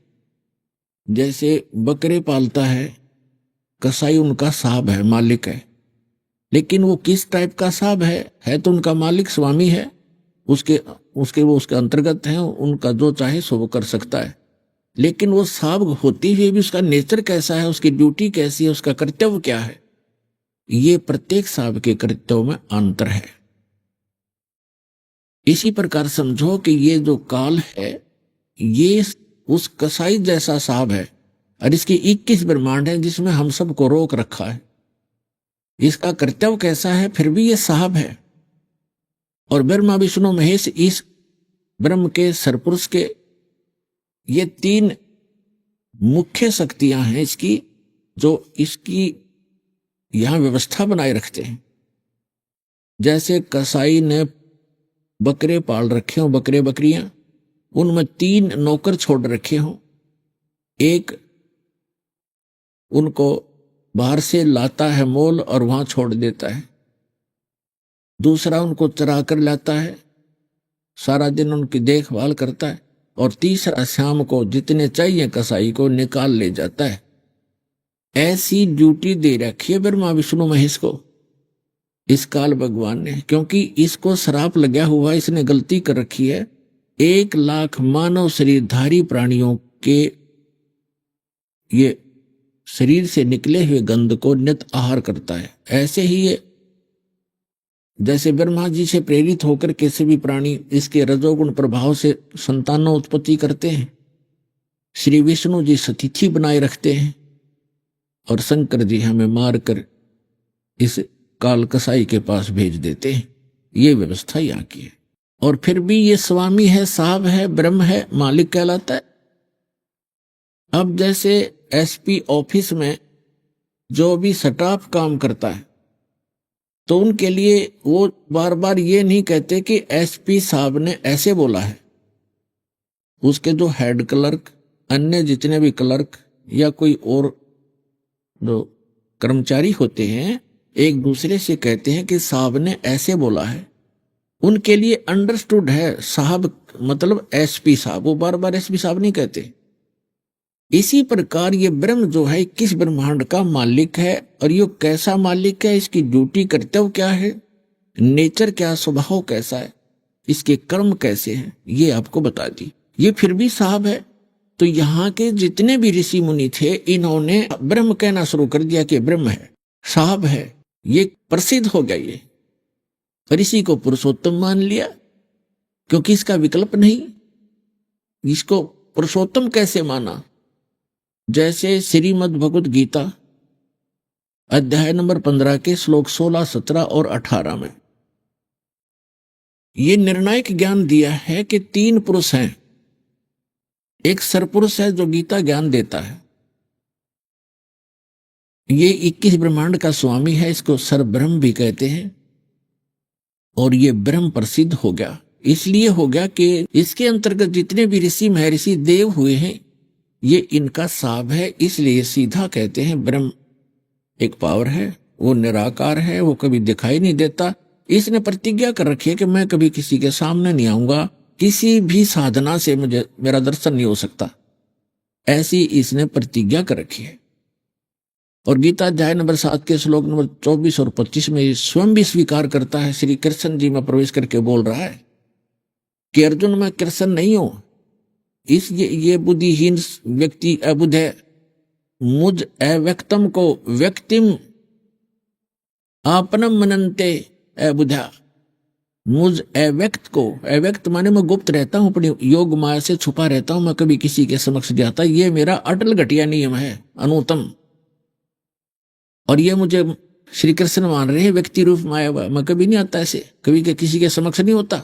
जैसे बकरे पालता है कसाई, उनका साहब है, मालिक है। लेकिन वो किस टाइप का साहब है तो उनका मालिक स्वामी है, उसके अंतर्गत हैं, उनका जो चाहे सो वो कर सकता है। लेकिन वो साहब होते हुए भी उसका नेचर कैसा है, उसकी ड्यूटी कैसी है, उसका कर्तव्य क्या है, ये प्रत्येक साहब के कर्तव्य में अंतर है। इसी प्रकार समझो कि ये जो काल है ये उस कसाई जैसा साहब है और इसकी 21 ब्रह्मांड है जिसमें हम सबको रोक रखा है। इसका कर्तव्य कैसा है, फिर भी ये साहब है। और ब्रह्मा विष्णु महेश इस ब्रह्म के सरपुरुष के ये 3 मुख्य शक्तियां हैं इसकी, जो इसकी यहां व्यवस्था बनाए रखते हैं। जैसे कसाई ने बकरे पाल रखे हो, बकरे बकरियां, उनमें 3 नौकर छोड़ रखे हो। एक उनको बाहर से लाता है मोल और वहां छोड़ देता है, दूसरा उनको चरा कर लाता है, सारा दिन उनकी देखभाल करता है, और तीसरा शाम को जितने चाहिए कसाई को निकाल ले जाता है। ऐसी ड्यूटी दे रखी है ब्रह्मा विष्णु महेश को इस काल भगवान ने, क्योंकि इसको श्राप लगा हुआ, इसने गलती कर रखी है। 1 लाख मानव शरीरधारी प्राणियों के ये शरीर से निकले हुए गंध को नित आहार करता है। ऐसे ही ये जैसे ब्रह्मा जी से प्रेरित होकर किसी भी प्राणी इसके रजोगुण प्रभाव से संतानों उत्पत्ति करते हैं, श्री विष्णु जी सतिथि बनाए रखते हैं, और शंकर जी हमें मारकर इस काल कसाई के पास भेज देते हैं। ये व्यवस्था यहाँ की है। और फिर भी ये स्वामी है, साहब है, ब्रह्म है, मालिक कहलाता है। अब जैसे एसपी ऑफिस में जो भी स्टाफ काम करता है तो उनके लिए वो बार बार ये नहीं कहते कि एसपी साहब ने ऐसे बोला है। उसके जो हेड क्लर्क, अन्य जितने भी क्लर्क या कोई और जो कर्मचारी होते हैं एक दूसरे से कहते हैं कि साहब ने ऐसे बोला है। उनके लिए अंडरस्टूड है साहब मतलब एसपी साहब, वो बार बार एसपी साहब नहीं कहते। इसी प्रकार ये ब्रह्म जो है 21 ब्रह्मांड का मालिक है। और ये कैसा मालिक है, इसकी ड्यूटी कर्तव्य क्या है, नेचर क्या, स्वभाव कैसा है, इसके कर्म कैसे हैं, ये आपको बता दी। ये फिर भी साहब है। तो यहाँ के जितने भी ऋषि मुनि थे इन्होंने ब्रह्म कहना शुरू कर दिया कि ब्रह्म है, साहब है, ये प्रसिद्ध हो गया। ये ऋषि को पुरुषोत्तम मान लिया क्योंकि इसका विकल्प नहीं। इसको पुरुषोत्तम कैसे माना, जैसे श्रीमद् भगवत गीता अध्याय नंबर 15 के श्लोक 16, 17 और 18 में ये निर्णायक ज्ञान दिया है कि 3 पुरुष हैं। एक सरपुरुष है जो गीता ज्ञान देता है, ये 21 ब्रह्मांड का स्वामी है, इसको सरब्रह्म भी कहते हैं। और ये ब्रह्म प्रसिद्ध हो गया, इसलिए हो गया कि इसके अंतर्गत जितने भी ऋषि महर्षि देव हुए हैं ये इनका साहब है। इसलिए सीधा कहते हैं ब्रह्म एक पावर है, वो निराकार है, वो कभी दिखाई नहीं देता। इसने प्रतिज्ञा कर रखी है कि मैं कभी किसी के सामने नहीं आऊंगा, किसी भी साधना से मुझे मेरा दर्शन नहीं हो सकता, ऐसी इसने प्रतिज्ञा कर रखी है। और गीता अध्याय नंबर 7 के श्लोक नंबर 24 और 25 में स्वयं भी स्वीकार करता है, श्री कृष्ण जी में प्रवेश करके बोल रहा है कि अर्जुन मैं कृष्ण नहीं हूं। इस ये बुद्धिहीन व्यक्ति अबुध है, मुझ अव्यक्तम को व्यक्तिम आपनम मनन्ते अबुधा। मुझ अव्यक्त को, अव्यक्त माने मैं गुप्त रहता हूं, अपनी योग माया से छुपा रहता हूं, मैं कभी किसी के समक्ष जाता, ये मेरा अटल घटिया नियम है, अनुत्तम। और ये मुझे श्री कृष्ण मान रहे हैं व्यक्ति रूप माया, मैं कभी नहीं आता ऐसे, कभी के किसी के समक्ष नहीं होता।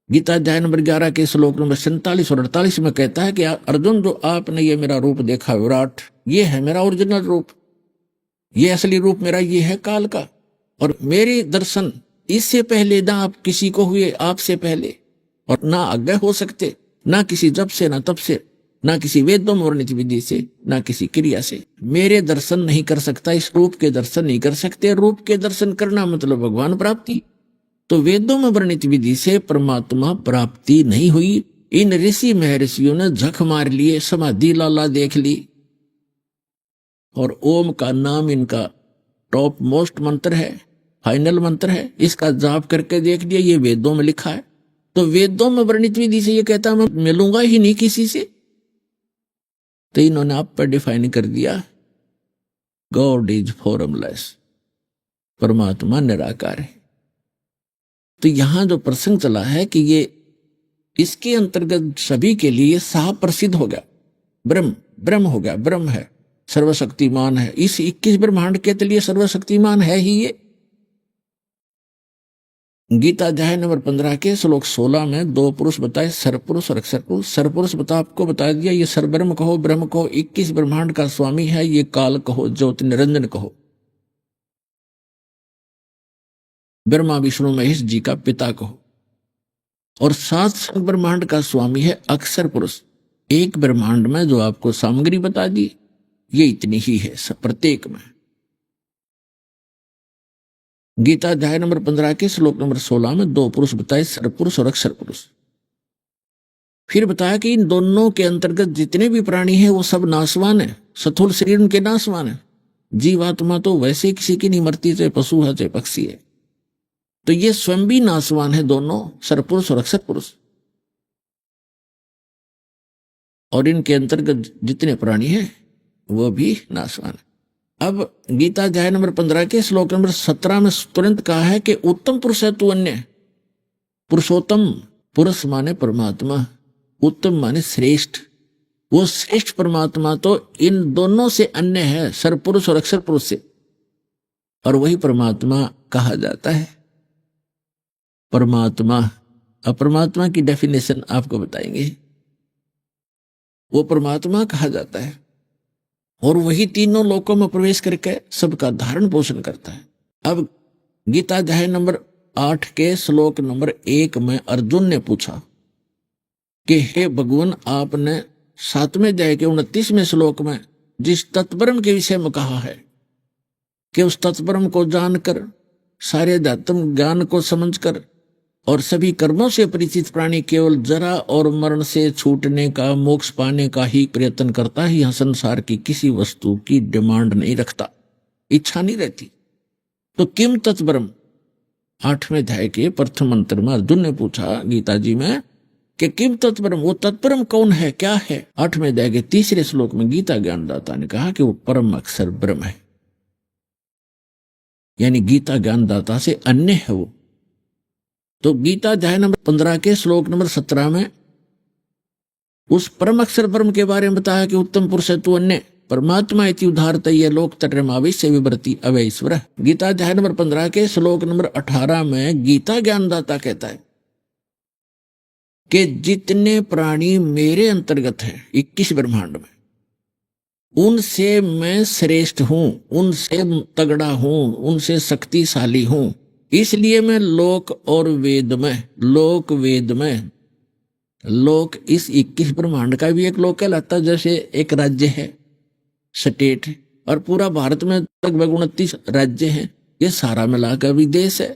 गीता अध्याय नंबर 11 के श्लोक नंबर 47 और 48 में कहता है कि अर्जुन जो आपने ये मेरा रूप देखा विराट, ये है मेरा ओरिजिनल रूप, ये असली रूप मेरा ये है काल का। और मेरे दर्शन इससे पहले ना आप किसी को हुए, आपसे पहले, और ना आगे हो सकते, ना किसी जप से, ना तप से, ना किसी वेदों में वर्णित विधि से, ना किसी क्रिया से। मेरे दर्शन नहीं कर सकता, इस रूप के दर्शन नहीं कर सकते। रूप के दर्शन करना मतलब भगवान प्राप्ति। तो वेदों में वर्णित विधि से परमात्मा प्राप्ति नहीं हुई। इन ऋषि महर्षियों ने झक मार लिए, समाधि लाला देख ली, और ओम का नाम इनका टॉप मोस्ट मंत्र है, फाइनल मंत्र है, इसका जाप करके देख लिया, ये वेदों में लिखा है। तो वेदों में वर्णित विधि से ये कहता मैं मिलूंगा ही नहीं किसी से। तो इन्होंने आप पर डिफाइन कर दिया गॉड इज फॉर्मलेस, परमात्मा निराकार है। तो यहां जो प्रसंग चला है कि ये इसके अंतर्गत सभी के लिए साहब प्रसिद्ध हो गया, ब्रह्म हो गया, ब्रह्म है, सर्वशक्तिमान है। इस 21 ब्रह्मांड के लिए सर्वशक्तिमान है ही ये। गीता अध्याय नंबर 15 के श्लोक 16 में 2 पुरुष बताए, सरपुरुष और अक्षरपुरुष। सरपुरुष आपको बता दिया, ये सरब्रह्म कहो, ब्रह्म कहो, 21 ब्रह्मांड का स्वामी है, ये काल कहो, ज्योति निरंजन कहो, ब्रह्मा विष्णु महेश जी का पिता कहो। और 7 ब्रह्मांड का स्वामी है अक्षर पुरुष। एक ब्रह्मांड में जो आपको सामग्री बता दी ये इतनी ही है प्रत्येक में। गीता अध्याय नंबर 15 के श्लोक नंबर 16 में 2 पुरुष बताए, सरपुरुष और अक्षर पुरुष। फिर बताया कि इन दोनों के अंतर्गत जितने भी प्राणी हैं वो सब नाशवान है, स्थूल शरीर उनके नाशवान है। जीवात्मा तो वैसे किसी की नहीं मरती, चाहे पशु है चाहे पक्षी है। तो ये स्वयं भी नाशवान है, दोनों सरपुरुष और अक्षर पुरुष। और इनके अंतर्गत जितने प्राणी हैं वो भी नाशवान है। अब गीता अध्याय नंबर 15 के श्लोक नंबर 17 में तुरंत कहा है कि उत्तम पुरुष है तू अन्य। पुरुषोत्तम, पुरुष माने परमात्मा, उत्तम माने श्रेष्ठ, वो श्रेष्ठ परमात्मा तो इन दोनों से अन्य है, सरपुरुष और अक्षर पुरुष से, और वही परमात्मा कहा जाता है। परमात्मा, अब परमात्मा की डेफिनेशन आपको बताएंगे। वो परमात्मा कहा जाता है और वही तीनों लोकों में प्रवेश करके सबका धारण पोषण करता है। अब गीता अध्याय नंबर 8 के श्लोक नंबर 1 में अर्जुन ने पूछा कि हे भगवान, आपने 7वें अध्याय के 29वें श्लोक में जिस तत्परम के विषय में कहा है कि उस तत्परम को जानकर, सारे अध्यात्म ज्ञान को समझकर और सभी कर्मों से परिचित प्राणी केवल जरा और मरण से छूटने का, मोक्ष पाने का ही प्रयत्न करता है। यह संसार की किसी वस्तु की डिमांड नहीं रखता, इच्छा नहीं रहती। तो किम तत्परम, 8वें अध्याय के प्रथम मंत्र में अर्जुन ने पूछा गीता जी में कि किम तत्परम, वो तत्परम कौन है, क्या है। 8वें अध्याय के 3रे श्लोक में गीता ज्ञानदाता ने कहा कि वो परम अक्षर ब्रह्म है, यानी गीता ज्ञानदाता से अन्य है वो। तो गीता अध्याय नंबर 15 के श्लोक नंबर 17 में उस परम अक्षर ब्रह्म के बारे में बताया कि उत्तम पुरुष है तू अन्य परमात्मा इति उदारत ये लोक तर्यमाविश्य विवृति अवैश्वर। गीता अध्याय नंबर 15 के श्लोक नंबर 18 में गीता ज्ञानदाता कहता है कि जितने प्राणी मेरे अंतर्गत हैं 21 ब्रह्मांड में, उनसे मैं श्रेष्ठ हूं, उनसे तगड़ा हूं, उनसे शक्तिशाली हूं। इसलिए मैं लोक और वेद में, लोक वेद में, लोक इस 21 ब्रह्मांड का भी एक लोक कहलाता है। जैसे एक राज्य है, स्टेट, और पूरा भारत में लगभग 29 राज्य हैं, ये सारा मिलाकर भी देश है।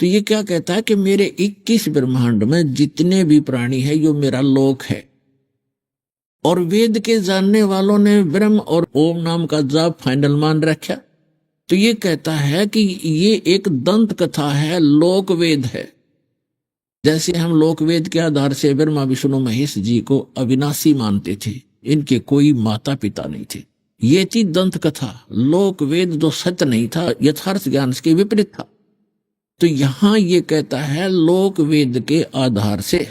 तो ये क्या कहता है कि मेरे 21 ब्रह्मांड में जितने भी प्राणी है यो मेरा लोक है। और वेद के जानने वालों ने ब्रह्म और ओम नाम का जाप फाइनल मान रखा। तो ये कहता है कि ये एक दंत कथा है, लोक वेद है। जैसे हम लोक वेद के आधार से ब्रह्मा विष्णु महेश जी को अविनाशी मानते थे, इनके कोई माता पिता नहीं थे, ये थी दंत कथा। लोक वेद जो सत्य नहीं था, यथार्थ ज्ञान के विपरीत था। तो यहां ये कहता है लोक वेद के आधार से,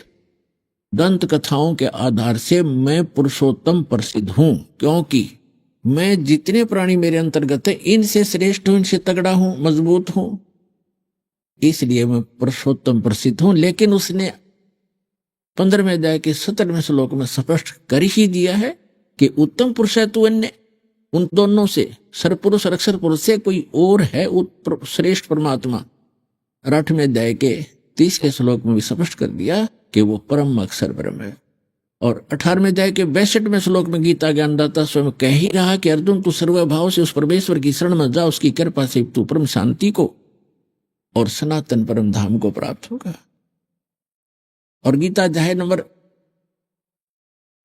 दंत कथाओं के आधार से मैं पुरुषोत्तम प्रसिद्ध हूं, क्योंकि मैं जितने प्राणी मेरे अंतर्गत है इनसे श्रेष्ठ हूं, इनसे तगड़ा हूं, मजबूत हूं, इसलिए मैं पुरुषोत्तम प्रसिद्ध हूं। लेकिन उसने 15वें अध्याय के 17वें श्लोक में स्पष्ट कर ही दिया है कि उत्तम पुरुष है तू अन्य, उन दोनों से, सरपुरुष और अक्षर पुरुष से कोई और है श्रेष्ठ परमात्मा। 8वें अध्याय के 30वें श्लोक में भी स्पष्ट कर दिया कि वो परम अक्षर ब्रह्म है। और 18वें अध्याय के 62वें श्लोक में गीता ज्ञानदाता स्वयं कह ही रहा कि अर्जुन तू सर्वभाव से उस परमेश्वर की शरण में जा, उसकी कृपा से तू परम शांति को और सनातन परम धाम को प्राप्त होगा। और गीता अध्याय नंबर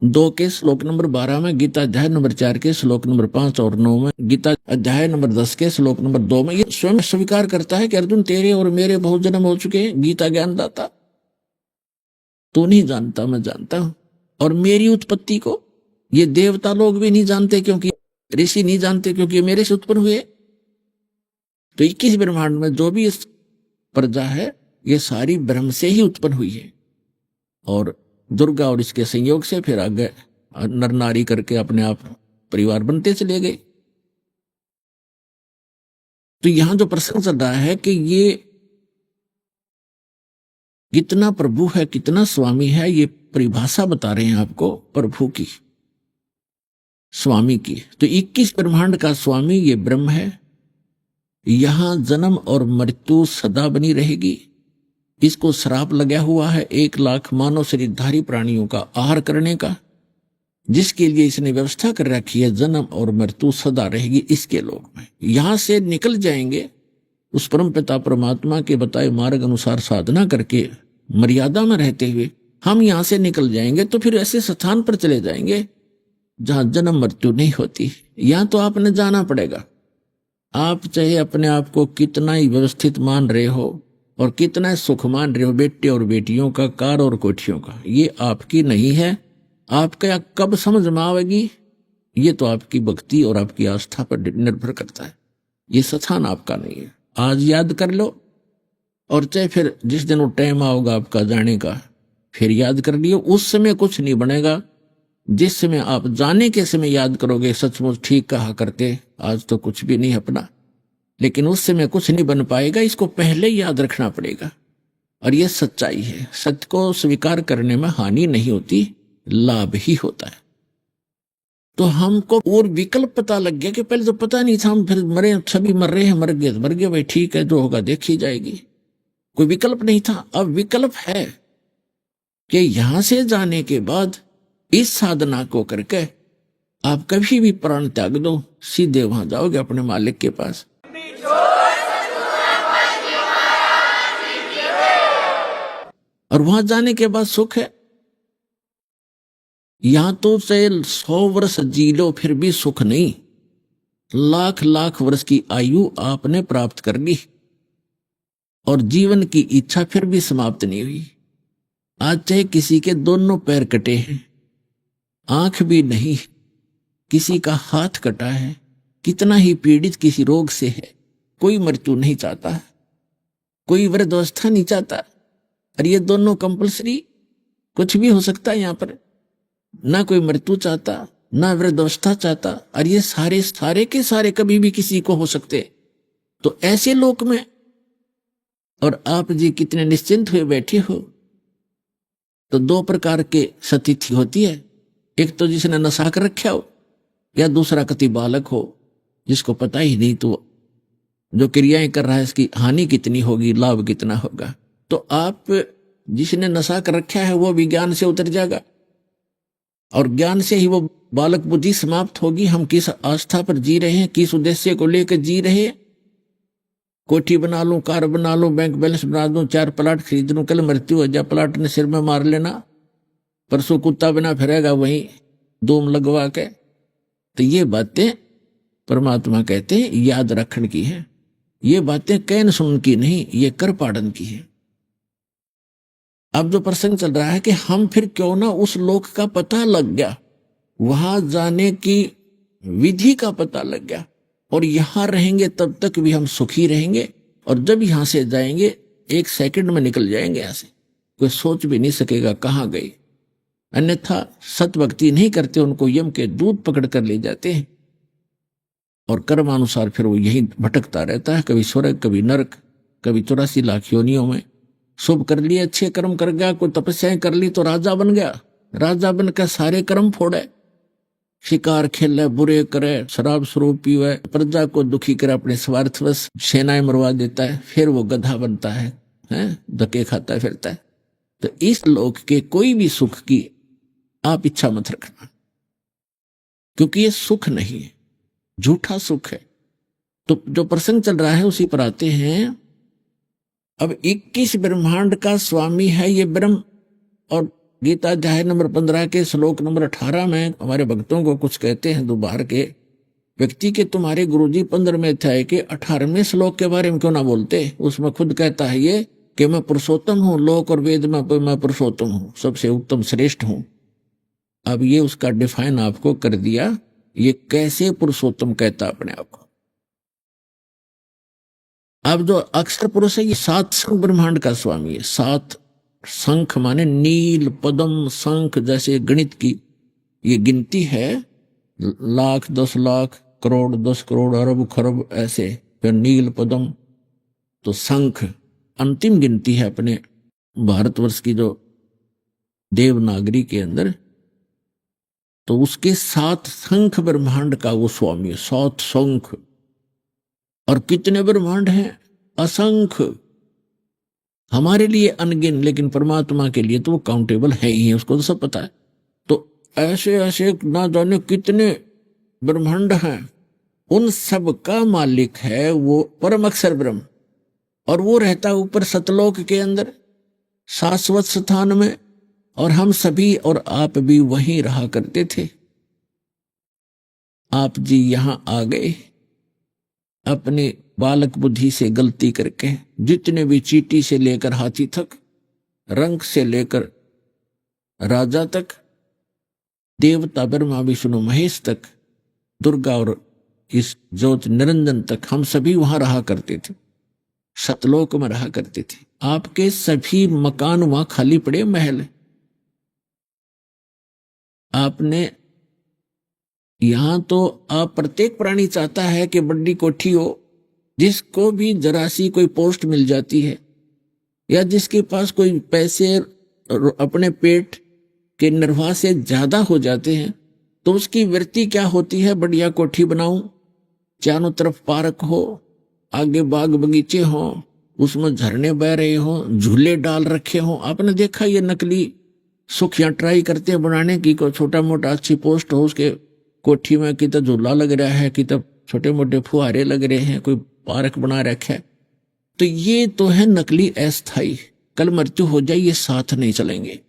2 के श्लोक नंबर 12 में, गीता अध्याय नंबर 4 के श्लोक नंबर 5 और 9 में, गीता अध्याय नंबर 10 के श्लोक नंबर 2 में ये स्वयं स्वीकार करता है कि अर्जुन तेरे और मेरे बहुत जन्म हो चुके हैं। गीता ज्ञानदाता, तू नहीं जानता, मैं जानता हूं। और मेरी उत्पत्ति को ये देवता लोग भी नहीं जानते, क्योंकि ऋषि नहीं जानते, क्योंकि मेरे से उत्पन्न हुए। तो 21 ब्रह्मांड में जो भी इस प्रजा है ये सारी ब्रह्म से ही उत्पन्न हुई है। और दुर्गा और इसके संयोग से फिर आगे नर नारी करके अपने आप परिवार बनते चले गए। तो यहां जो प्रसंग चल रहा है कि ये कितना प्रभु है, कितना स्वामी है, ये परिभाषा बता रहे हैं आपको प्रभु की, स्वामी की। तो 21 ब्रह्मांड का स्वामी ये ब्रह्म है। यहां जन्म और मृत्यु सदा बनी रहेगी। इसको श्राप लगा हुआ है 1 लाख मानव शरीरधारी प्राणियों का आहार करने का, जिसके लिए इसने व्यवस्था कर रखी है। जन्म और मृत्यु सदा रहेगी इसके लोक में। यहां से निकल जाएंगे उस परम पिता परमात्मा के बताए मार्ग अनुसार साधना करके, मर्यादा में रहते हुए हम यहां से निकल जाएंगे, तो फिर ऐसे स्थान पर चले जाएंगे जहां जन्म मृत्यु नहीं होती। यहां तो आपने जाना पड़ेगा। आप चाहे अपने आप को कितना ही व्यवस्थित मान रहे हो और कितना सुख मान रहे हो बेटे और बेटियों का, कार और कोठियों का, ये आपकी नहीं है। आपका कब समझ में आएगी ये तो आपकी भक्ति और आपकी आस्था पर निर्भर करता है। ये स्थान आपका नहीं है। आज याद कर लो, और चाहे फिर जिस दिन वो टाइम आओगा आपका जाने का फिर याद कर लियो। उस समय कुछ नहीं बनेगा, जिस समय आप जाने के समय याद करोगे सचमुच ठीक कहा करते, आज तो कुछ भी नहीं अपना, लेकिन उस समय कुछ नहीं बन पाएगा, इसको पहले ही याद रखना पड़ेगा। और यह सच्चाई है। सत्य को स्वीकार करने में हानि नहीं होती, लाभ ही होता है। तो हमको और विकल्प पता लग गया कि पहले तो पता नहीं था, हम फिर मरे, सभी मर रहे हैं, मर गए भाई, ठीक है जो होगा देखी जाएगी, कोई विकल्प नहीं था। अब विकल्प है कि यहां से जाने के बाद इस साधना को करके आप कभी भी प्राण त्याग दो, सीधे वहां जाओगे अपने मालिक के पास। और वहां जाने के बाद सुख है। यहां तो से 100 वर्ष जी लो फिर भी सुख नहीं, लाख लाख वर्ष की आयु आपने प्राप्त कर ली और जीवन की इच्छा फिर भी समाप्त नहीं हुई। आज चाहे किसी के दोनों पैर कटे हैं, आंख भी नहीं, किसी का हाथ कटा है, कितना ही पीड़ित किसी रोग से है, कोई मृत्यु नहीं चाहता, कोई वृद्धावस्था नहीं चाहता। और ये दोनों कंपलसरी, कुछ भी हो सकता है यहां पर, ना कोई मृत्यु चाहता ना वृद्धावस्था चाहता, और ये सारे के सारे कभी भी किसी को हो सकते। तो ऐसे लोक में और आप जी कितने निश्चिंत हुए बैठे हो। तो 2 प्रकार के सतिथि होती है, एक तो जिसने नशा कर रखा हो, या दूसरा कति बालक हो जिसको पता ही नहीं, तो जो क्रियाएं कर रहा है इसकी हानि कितनी होगी, लाभ कितना होगा। तो आप जिसने नशा कर रखा है वो भी ज्ञान से उतर जाएगा, और ज्ञान से ही वो बालक बुद्धि समाप्त होगी। हम किस आस्था पर जी रहे हैं, किस उद्देश्य को लेकर जी रहे हैं। कोठी बना लूं, कार बना लूं, बैंक बैलेंस बना दूं, 4 प्लाट खरीद लूं, कल मृत्यु हो जाए, प्लाट ने सिर में मार लेना, परसों कुत्ता बना फिरेगा वहीं धूम लगवा के। तो ये बातें परमात्मा कहते हैं याद रखने की है, ये बातें कहन सुन की नहीं, ये कर पाड़न की है। अब जो प्रसंग चल रहा है कि हम फिर क्यों ना उस लोक का पता लग गया, वहां जाने की विधि का पता लग गया, और यहां रहेंगे तब तक भी हम सुखी रहेंगे, और जब यहां से जाएंगे 1 सेकंड में निकल जाएंगे यहां से, कोई सोच भी नहीं सकेगा कहां गए। अन्यथा सत भक्ति नहीं करते उनको यम के दूत पकड़ कर ले जाते हैं, और कर्मानुसार फिर वो यही भटकता रहता है, कभी स्वर्ग कभी नरक, कभी 84 लाख योनियों में। शुभ कर लिए, अच्छे कर्म कर गया, कोई तपस्याएं कर ली तो राजा बन गया, राजा बनकर सारे कर्म फोड़े, शिकार खेले, बुरे करे, शराब स्वरूप पीवे, प्रजा को दुखी करे, अपने स्वार्थवश सेनाएं मरवा देता है, फिर वो गधा बनता है, धक्के खाता फिरता है। तो इस लोक के कोई भी सुख की आप इच्छा मत रखना, क्योंकि ये सुख नहीं है, झूठा सुख है। तो जो प्रसंग चल रहा है उसी पर आते हैं। अब 21 ब्रह्मांड का स्वामी है ये ब्रह्म, और गीता अध्याय नंबर 15 के श्लोक नंबर 18 में हमारे भक्तों को कुछ कहते हैं दोबार के व्यक्ति के, तुम्हारे गुरुजी 15वें अध्याय के 18वें श्लोक के बारे में क्यों ना बोलते। उसमें खुद कहता है ये कि मैं पुरुषोत्तम हूं, लोक और वेद में मैं पुरुषोत्तम हूं, सबसे उत्तम श्रेष्ठ हूं। अब ये उसका डिफाइन आपको कर दिया, ये कैसे पुरुषोत्तम कहता अपने आप को। अब जो अक्षर पुरुष है ये 7 शंख ब्रह्मांड का स्वामी है। 7 शंख माने नील, पद्म, शंख, जैसे गणित की ये गिनती है, लाख, 10 लाख, करोड़, 10 करोड़, अरब खरब, ऐसे। फिर नील, पद्म, तो शंख अंतिम गिनती है अपने भारतवर्ष की जो देवनागरी के अंदर। तो उसके 7 शंख ब्रह्मांड का वो स्वामी है, 7 शंख। और कितने ब्रह्मांड हैं? असंख्य। हमारे लिए अनगिन, लेकिन परमात्मा के लिए तो वो काउंटेबल है ही है, उसको तो सब पता है। तो ऐसे ऐसे ना जाने कितने ब्रह्मांड हैं, उन सब का मालिक है वो परम अक्षर ब्रह्म, और वो रहता ऊपर सतलोक के अंदर शाश्वत स्थान में, और हम सभी और आप भी वहीं रहा करते थे। आप जी यहां आ गए अपने बालक बुद्धि से गलती करके, जितने भी चींटी से लेकर हाथी तक, रंग से लेकर राजा तक, देवता ब्रह्मा विष्णु महेश तक, दुर्गा और इस ज्योत निरंजन तक, हम सभी वहां रहा करते थे, सतलोक में रहा करते थे। आपके सभी मकान वहां खाली पड़े, महल। आपने यहां तो आप प्रत्येक प्राणी चाहता है कि बड़ी कोठी हो, जिसको भी जरा सी कोई पोस्ट मिल जाती है या जिसके पास कोई पैसे अपने पेट के निर्वाह से ज्यादा हो जाते हैं, तो उसकी वृत्ति क्या होती है, बढ़िया कोठी बनाऊं, चारों तरफ पार्क हो, आगे बाग बगीचे हो, उसमें झरने बह रहे हो, झूले डाल रखे हो। आपने देखा ये नकली सुखियां ट्राई करते हैं बनाने की, कोई छोटा मोटा अच्छी पोस्ट हो उसके कोठी में, कि तो झूला लग रहा है, कि तो छोटे मोटे फुहारे लग रहे हैं, कोई पार्क बना रखा है। तो ये तो है नकली अस्थाई, कल मृत्यु हो जाए ये साथ नहीं चलेंगे।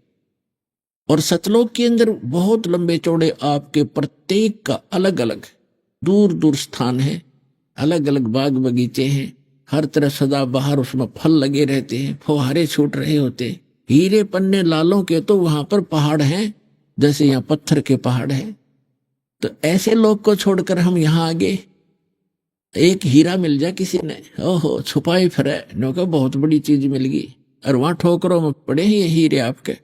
और सतलोक के अंदर बहुत लंबे चौड़े आपके प्रत्येक का अलग अलग दूर दूर स्थान है, अलग अलग बाग बगीचे हैं, हर तरफ सदा बाहर उसमें फल लगे रहते हैं, फुहारे छूट रहे होते हैं, हीरे पन्ने लालों के तो वहां पर पहाड़ हैं जैसे यहाँ पत्थर के पहाड़ हैं। तो ऐसे लोग को छोड़कर हम यहाँ आ गए, एक हीरा मिल जाए किसी ने, ओहो छुपाई फिरे, नौका बहुत बड़ी चीज मिल गई, और वहां ठोकरों में पड़े ही ये हीरे आपके।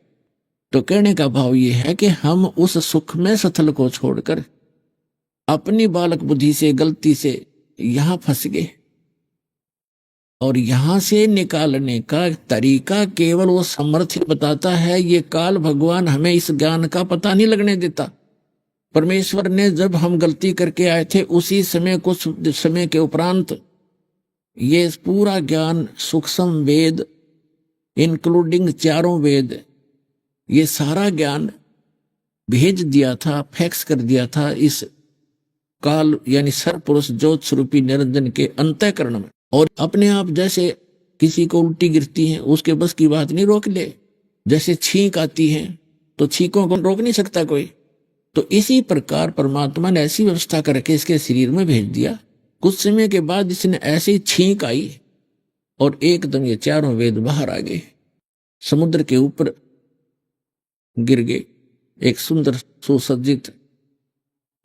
तो कहने का भाव ये है कि हम उस सुख में सथल को छोड़कर अपनी बालक बुद्धि से गलती से यहां फंस गए, और यहां से निकालने का तरीका केवल वो समर्थ ही बताता है। ये काल भगवान हमें इस ज्ञान का पता नहीं लगने देता। परमेश्वर ने जब हम गलती करके आए थे उसी समय, कुछ समय के उपरांत ये पूरा ज्ञान सूक्ष्म वेद इंक्लूडिंग चारों वेद, ये सारा ज्ञान भेज दिया था, फैक्स कर दिया था इस काल यानी सरपुरुष ज्योत स्वरूपी निरंजन के अंतःकरण में। और अपने आप जैसे किसी को उल्टी गिरती है, उसके बस की बात नहीं रोक ले, जैसे छींक आती है तो छींकों को रोक नहीं सकता कोई। तो इसी प्रकार परमात्मा ने ऐसी व्यवस्था करके इसके शरीर में भेज दिया। कुछ समय के बाद इसने ऐसे ही छींक आई और एकदम ये चारों वेद बाहर आ गए, समुद्र के ऊपर गिर गए, एक सुंदर सुसज्जित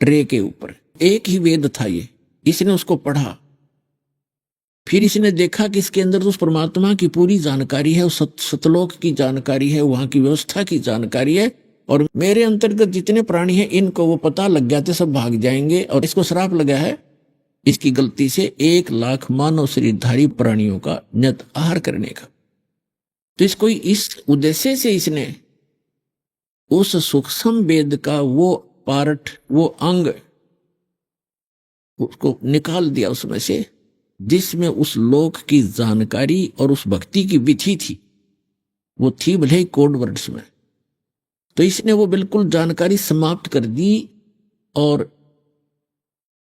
ट्रे के ऊपर। एक ही वेद था ये, इसने उसको पढ़ा, फिर इसने देखा कि इसके अंदर तो उस परमात्मा की पूरी जानकारी है, उस सतलोक की जानकारी है, वहां की व्यवस्था की जानकारी है, और मेरे अंतर्गत जितने प्राणी हैं इनको वो पता लग गया तो सब भाग जाएंगे। और इसको श्राप लगा है इसकी गलती से 1,00,000 मानव शरीरधारी प्राणियों का नियत आहार करने का। तो इसको इस उद्देश्य से इसने उस सूक्ष्म वेद का वो पार्ट, वो अंग उसको निकाल दिया उसमें से, जिसमें उस लोक की जानकारी और उस भक्ति की विधि थी। वो थी भले ही कोड वर्ड्स में, तो इसने वो बिल्कुल जानकारी समाप्त कर दी। और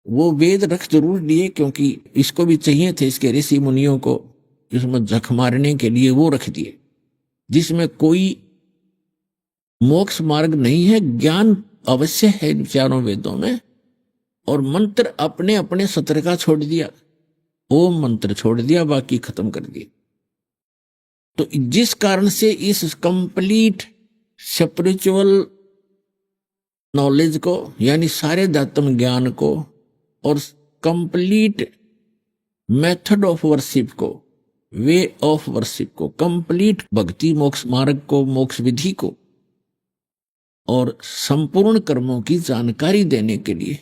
वो वेद रख जरूर लिए क्योंकि इसको भी चाहिए थे, इसके ऋषि मुनियों को इसमें जख मारने के लिए वो रख दिए, जिसमें कोई मोक्ष मार्ग नहीं है, ज्ञान अवश्य है इन चारों वेदों में। और मंत्र अपने अपने सत्र का छोड़ दिया, ओम मंत्र छोड़ दिया, बाकी खत्म कर दिया। तो जिस कारण से इस कंप्लीट स्पिरिचुअल नॉलेज को यानी सारे अध्यात्म ज्ञान को और कंप्लीट मेथड ऑफ वर्शिप को, वे ऑफ वर्शिप को, कंप्लीट भक्ति मोक्ष मार्ग को, मोक्ष विधि को और संपूर्ण कर्मों की जानकारी देने के लिए,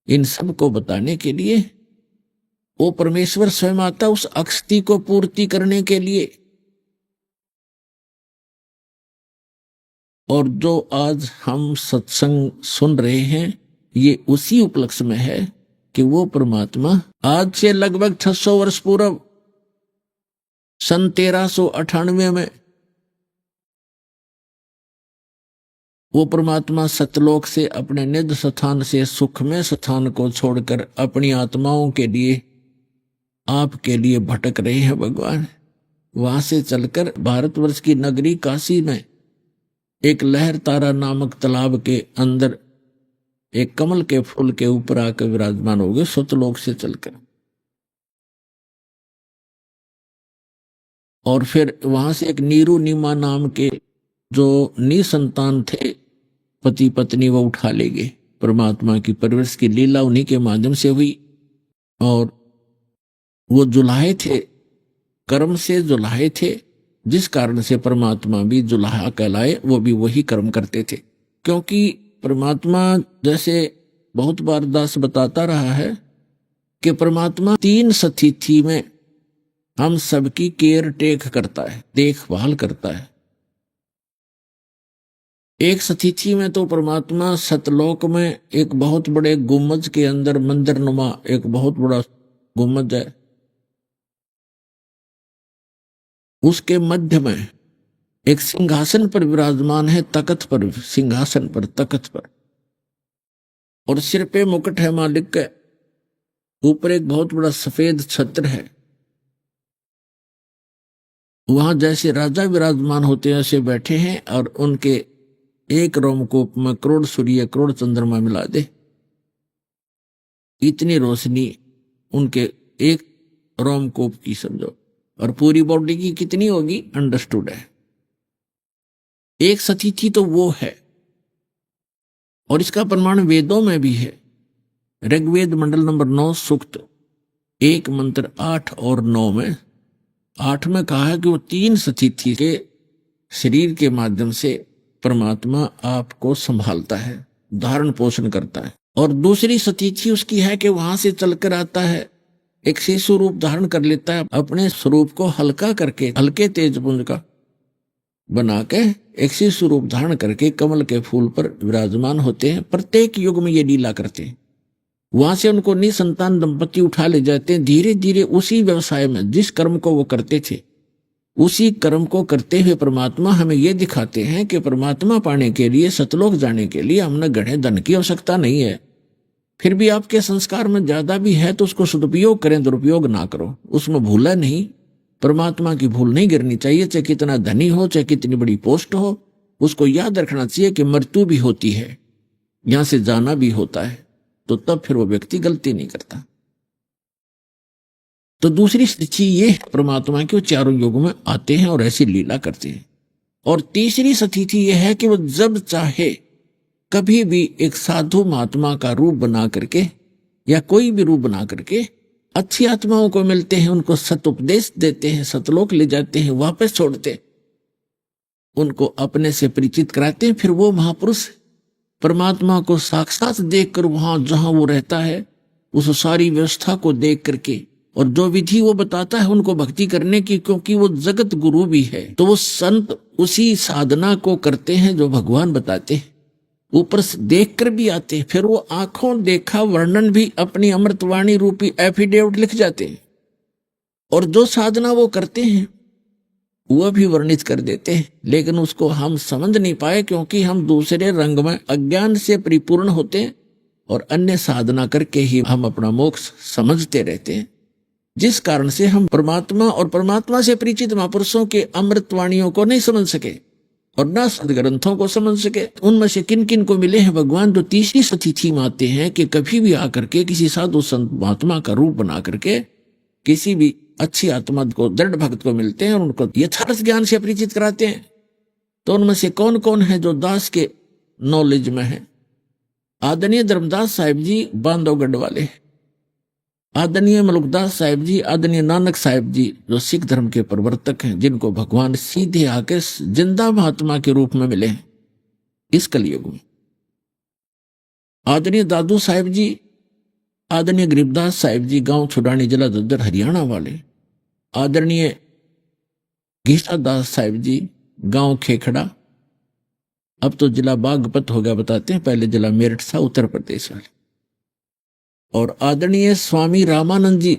इन सब को बताने के लिए वो परमेश्वर स्वयं आता उस अक्षति को पूर्ति करने के लिए। और जो आज हम सत्संग सुन रहे हैं ये उसी उपलक्ष्य में है कि वो परमात्मा आज से लगभग 600 वर्ष पूर्व सन 1398 में वो परमात्मा सतलोक से अपने निज स्थान से सुखमय स्थान को छोड़कर अपनी आत्माओं के लिए, आपके लिए भटक रहे हैं भगवान। वहां से चलकर भारतवर्ष की नगरी काशी में एक लहर तारा नामक तालाब के अंदर एक कमल के फूल के ऊपर आकर विराजमान हो गए सतलोक से चलकर। और फिर वहां से एक नीरू नीमा नाम के जो निसंतान थे पति पत्नी, वो उठा ले गए। परमात्मा की परवरिश की लीला उन्हीं के माध्यम से हुई। और वो जुलाहे थे, कर्म से जुलाहे थे, जिस कारण से परमात्मा भी जुलाहा कहलाए। वो भी वही कर्म करते थे, क्योंकि परमात्मा, जैसे बहुत बार दास बताता रहा है कि परमात्मा 3 स्थिति में हम सबकी केयर टेक करता है, देखभाल करता है। एक स्थिति में तो परमात्मा सतलोक में एक बहुत बड़े गुम्बद के अंदर, मंदिर नुमा एक बहुत बड़ा गुम्बद है, उसके मध्य में एक सिंहासन पर विराजमान है, तख्त पर, सिंहासन पर, तख्त पर, और सिर पे मुकुट है मालिक का, ऊपर एक बहुत बड़ा सफेद छत्र है। वहां जैसे राजा विराजमान होते हैं ऐसे बैठे हैं, और उनके एक रोमकूप में करोड़ सूर्य करोड़ चंद्रमा मिला दे, इतनी रोशनी उनके एक रोमकूप की समझो, और पूरी बॉडी की कितनी होगी, अंडरस्टूड है। एक स्थिति तो वो है, और इसका प्रमाण वेदों में भी है। ऋग्वेद मंडल नंबर 9 सूक्त 1 मंत्र 8 और 9 में, 8 में कहा है कि वो 3 स्थिति के शरीर के माध्यम से परमात्मा आपको संभालता है, धारण पोषण करता है। और दूसरी स्थिति उसकी है कि वहां से चलकर आता है, एक शिशु रूप धारण कर लेता है, अपने स्वरूप को हल्का करके, हल्के तेज पुंज का बना के एक शिशु रूप धारण करके कमल के फूल पर विराजमान होते हैं। प्रत्येक युग में ये लीला करते हैं। वहां से उनको निसंतान दंपति उठा ले जाते हैं। धीरे धीरे उसी व्यवसाय में जिस कर्म को वो करते थे, उसी कर्म को करते हुए परमात्मा हमें ये दिखाते हैं कि परमात्मा पाने के लिए, सतलोक जाने के लिए हमने गढ़े धन की आवश्यकता नहीं है। फिर भी आपके संस्कार में ज्यादा भी है तो उसको सदुपयोग करें, दुरुपयोग ना करो, उसमें भूला नहीं। परमात्मा की भूल नहीं गिरनी चाहिए, चाहे कितना धनी हो, चाहे कितनी बड़ी पोस्ट हो। उसको याद रखना चाहिए कि मृत्यु भी होती है, यहां से जाना भी होता है, तो तब फिर वो व्यक्ति गलती नहीं करता। तो दूसरी स्थिति ये परमात्मा के, वो चारों युगों में आते हैं और ऐसी लीला करते हैं। और तीसरी स्थिति यह है कि वो जब चाहे कभी भी एक साधु महात्मा का रूप बना करके या कोई भी रूप बना करके अच्छी आत्माओं को मिलते हैं, उनको सत उपदेश देते हैं, सतलोक ले जाते हैं, वापस छोड़ते, उनको अपने से परिचित कराते हैं। फिर वो महापुरुष परमात्मा को साक्षात देखकर वहां जहां वो रहता है उस सारी व्यवस्था को देख करके, और जो विधि वो बताता है उनको भक्ति करने की, क्योंकि वो जगत गुरु भी है, तो वो संत उसी साधना को करते हैं जो भगवान बताते हैं। ऊपर से देख कर भी आते हैं, फिर वो आंखों देखा वर्णन भी अपनी अमृतवाणी रूपी एफिडेविट लिख जाते हैं, और जो साधना वो करते हैं वह भी वर्णित कर देते हैं। लेकिन उसको हम समझ नहीं पाए, क्योंकि हम दूसरे रंग में अज्ञान से परिपूर्ण होते हैं और अन्य साधना करके ही हम अपना मोक्ष समझते रहते हैं, जिस कारण से हम परमात्मा और परमात्मा से परिचित महापुरुषों के अमृतवाणियों को नहीं समझ सके और न सदग्रंथों को समझ सके। उनमें से किन किन को मिले हैं भगवान, तो तीसरी स्थिति में आते हैं कि कभी भी आकर के किसी साधु संत महात्मा का रूप बना करके किसी भी अच्छी आत्मा को, दृढ़ भक्त को मिलते हैं और उनको यथार्थ ज्ञान से परिचित कराते हैं। तो उनमें से कौन कौन है जो दास के नॉलेज में है? आदरणीय धर्मदास साहिब जी बांधवगढ़ वाले, आदरणीय मलुकदास साहिब जी, आदरणीय नानक साहिब जी जो सिख धर्म के प्रवर्तक हैं, जिनको भगवान सीधे आके जिंदा महात्मा के रूप में मिले हैं इस कलयुग में। आदरणीय दादू साहिब जी, आदरणीय गरीबदास साहिब जी गांव छुड़ानी, जिला झज्जर, हरियाणा वाले। आदरणीय घीसा दास साहिब जी गांव खेखड़ा, अब तो जिला बागपत हो गया बताते हैं, पहले जिला मेरठ था, उत्तर प्रदेश वाले। और आदरणीय स्वामी रामानंद जी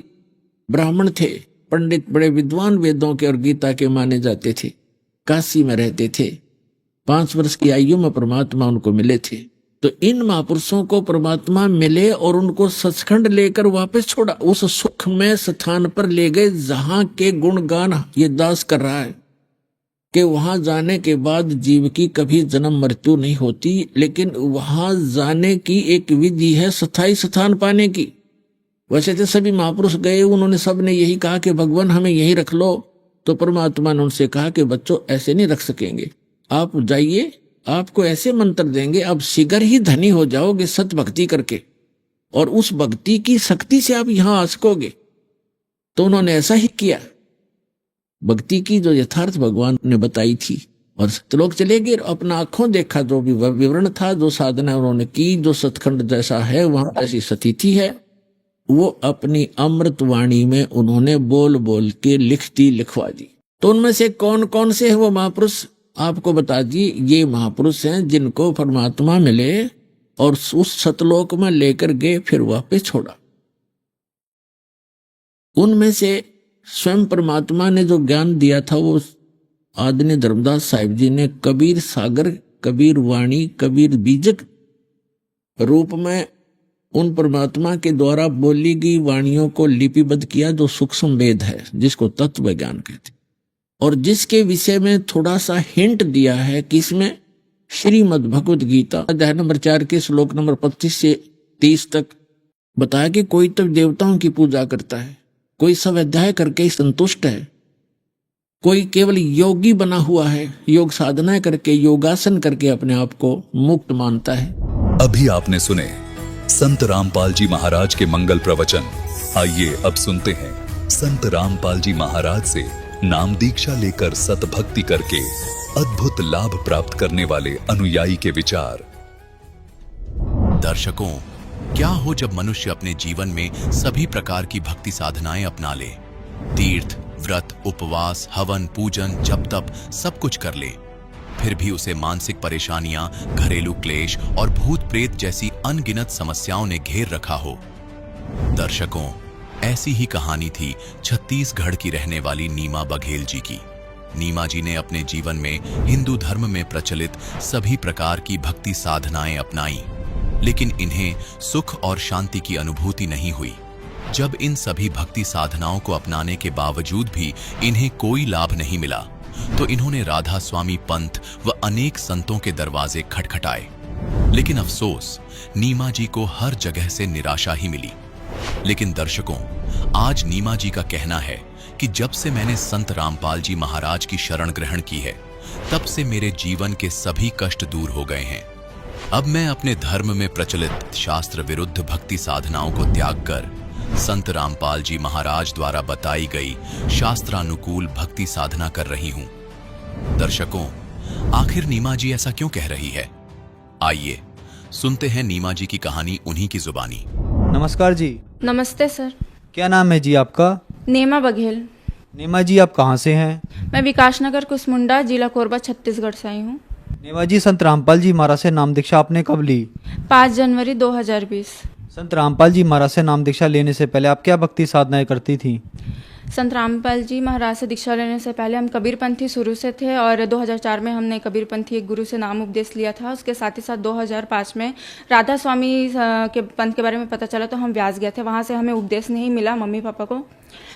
ब्राह्मण थे, पंडित, बड़े विद्वान, वेदों के और गीता के माने जाते थे, काशी में रहते थे। 5 वर्ष की आयु में परमात्मा उनको मिले थे। तो इन महापुरुषों को परमात्मा मिले और उनको सचखंड लेकर वापस छोड़ा, उस सुख में स्थान पर ले गए जहां के गुणगान ये दास कर रहा है कि वहां जाने के बाद जीव की कभी जन्म मृत्यु नहीं होती, लेकिन वहां जाने की एक विधि है स्थायी स्थान पाने की। वैसे तो सभी महापुरुष गए, उन्होंने सब ने यही कहा कि भगवान हमें यही रख लो, तो परमात्मा ने उनसे कहा कि बच्चों ऐसे नहीं रख सकेंगे, आप जाइए, आपको ऐसे मंत्र देंगे, आप शीघ्र ही धनी हो जाओगे सत भक्ति करके, और उस भक्ति की शक्ति से आप यहां आ सकोगे। तो उन्होंने ऐसा ही किया। भक्ति की जो यथार्थ भगवान ने बताई थी और सतलोक चले गए, अपना आंखों देखा जो भी विवरण था, जो साधना उन्होंने की, जो सतखंड जैसा है वहां ऐसी स्थिति है, वो अपनी अमृत वाणी में उन्होंने बोल बोल के लिखवा दी। तो उनमें से कौन कौन से हैं वो महापुरुष आपको बता दिए। ये महापुरुष हैं जिनको परमात्मा मिले और उस सतलोक में लेकर गए, फिर वापस छोड़ा। उनमें से स्वयं परमात्मा ने जो ज्ञान दिया था वो आदरणीय धर्मदास साहिब जी ने कबीर सागर, कबीर वाणी, कबीर बीजक रूप में उन परमात्मा के द्वारा बोली गई वाणियों को लिपिबद्ध किया, जो सूक्ष्म वेद है, जिसको तत्व ज्ञान कहते, और जिसके विषय में थोड़ा सा हिंट दिया है कि इसमें श्रीमद् भगवद गीता अध्याय नंबर 4 के श्लोक नंबर 25 से 30 तक बताया कि कोई तो देवताओं की पूजा करता है, कोई स्वाध्याय करके संतुष्ट है, कोई केवल योगी बना हुआ है, योग साधना करके, योगासन करके अपने आप को मुक्त मानता है। अभी आपने सुने संत रामपाल जी महाराज के मंगल प्रवचन। आइए अब सुनते हैं संत रामपाल जी महाराज से नाम दीक्षा लेकर सतभक्ति करके अद्भुत लाभ प्राप्त करने वाले अनुयायी के विचार। दर्शकों, क्या हो जब मनुष्य अपने जीवन में सभी प्रकार की भक्ति साधनाएं अपना ले, तीर्थ, व्रत, उपवास, हवन, पूजन, जप तप सब कुछ कर ले, फिर भी उसे मानसिक परेशानियां, घरेलू क्लेश और भूत प्रेत जैसी अनगिनत समस्याओं ने घेर रखा हो। दर्शकों, ऐसी ही कहानी थी छत्तीसगढ़ की रहने वाली नीमा बघेल जी की। नीमा जी ने अपने जीवन में हिंदू धर्म में प्रचलित सभी प्रकार की भक्ति साधनाएं अपनाई, लेकिन इन्हें सुख और शांति की अनुभूति नहीं हुई। जब इन सभी भक्ति साधनाओं को अपनाने के बावजूद भी इन्हें कोई लाभ नहीं मिला, तो इन्होंने राधा स्वामी पंथ व अनेक संतों के दरवाजे खटखटाए, लेकिन अफसोस नीमा जी को हर जगह से निराशा ही मिली। लेकिन दर्शकों, आज नीमा जी का कहना है कि जब से मैंने संत रामपाल जी महाराज की शरण ग्रहण की है, तब से मेरे जीवन के सभी कष्ट दूर हो गए हैं। अब मैं अपने धर्म में प्रचलित शास्त्र विरुद्ध भक्ति साधनाओं को त्याग कर संत रामपाल जी महाराज द्वारा बताई गई शास्त्रानुकूल भक्ति साधना कर रही हूं। दर्शकों, आखिर नीमा जी ऐसा क्यों कह रही है? आइए सुनते हैं नीमा जी की कहानी उन्हीं की जुबानी। नमस्कार जी। नमस्ते सर। क्या नाम है जी आपका? नीमा बघेल। नीमा जी, आप कहाँ से हैं? मैं विकासनगर कुसमुंडा, जिला कोरबा, छत्तीसगढ़ से आई हूँ। नीमा जी, संत रामपाल जी महाराज से नाम दीक्षा आपने कब ली? 5 जनवरी 2020। संत रामपाल जी महाराज से नाम दीक्षा लेने से पहले आप क्या भक्ति साधनाएं करती थी? संत रामपाल जी महाराज से दीक्षा लेने से पहले हम कबीरपंथी शुरू से थे, और 2004 में हमने कबीरपंथी एक गुरु से नाम उपदेश लिया था। उसके साथ ही साथ 2005 में राधा स्वामी के पंथ के बारे में पता चला, तो हम व्यास गए थे। वहाँ से हमें उपदेश नहीं मिला मम्मी पापा को।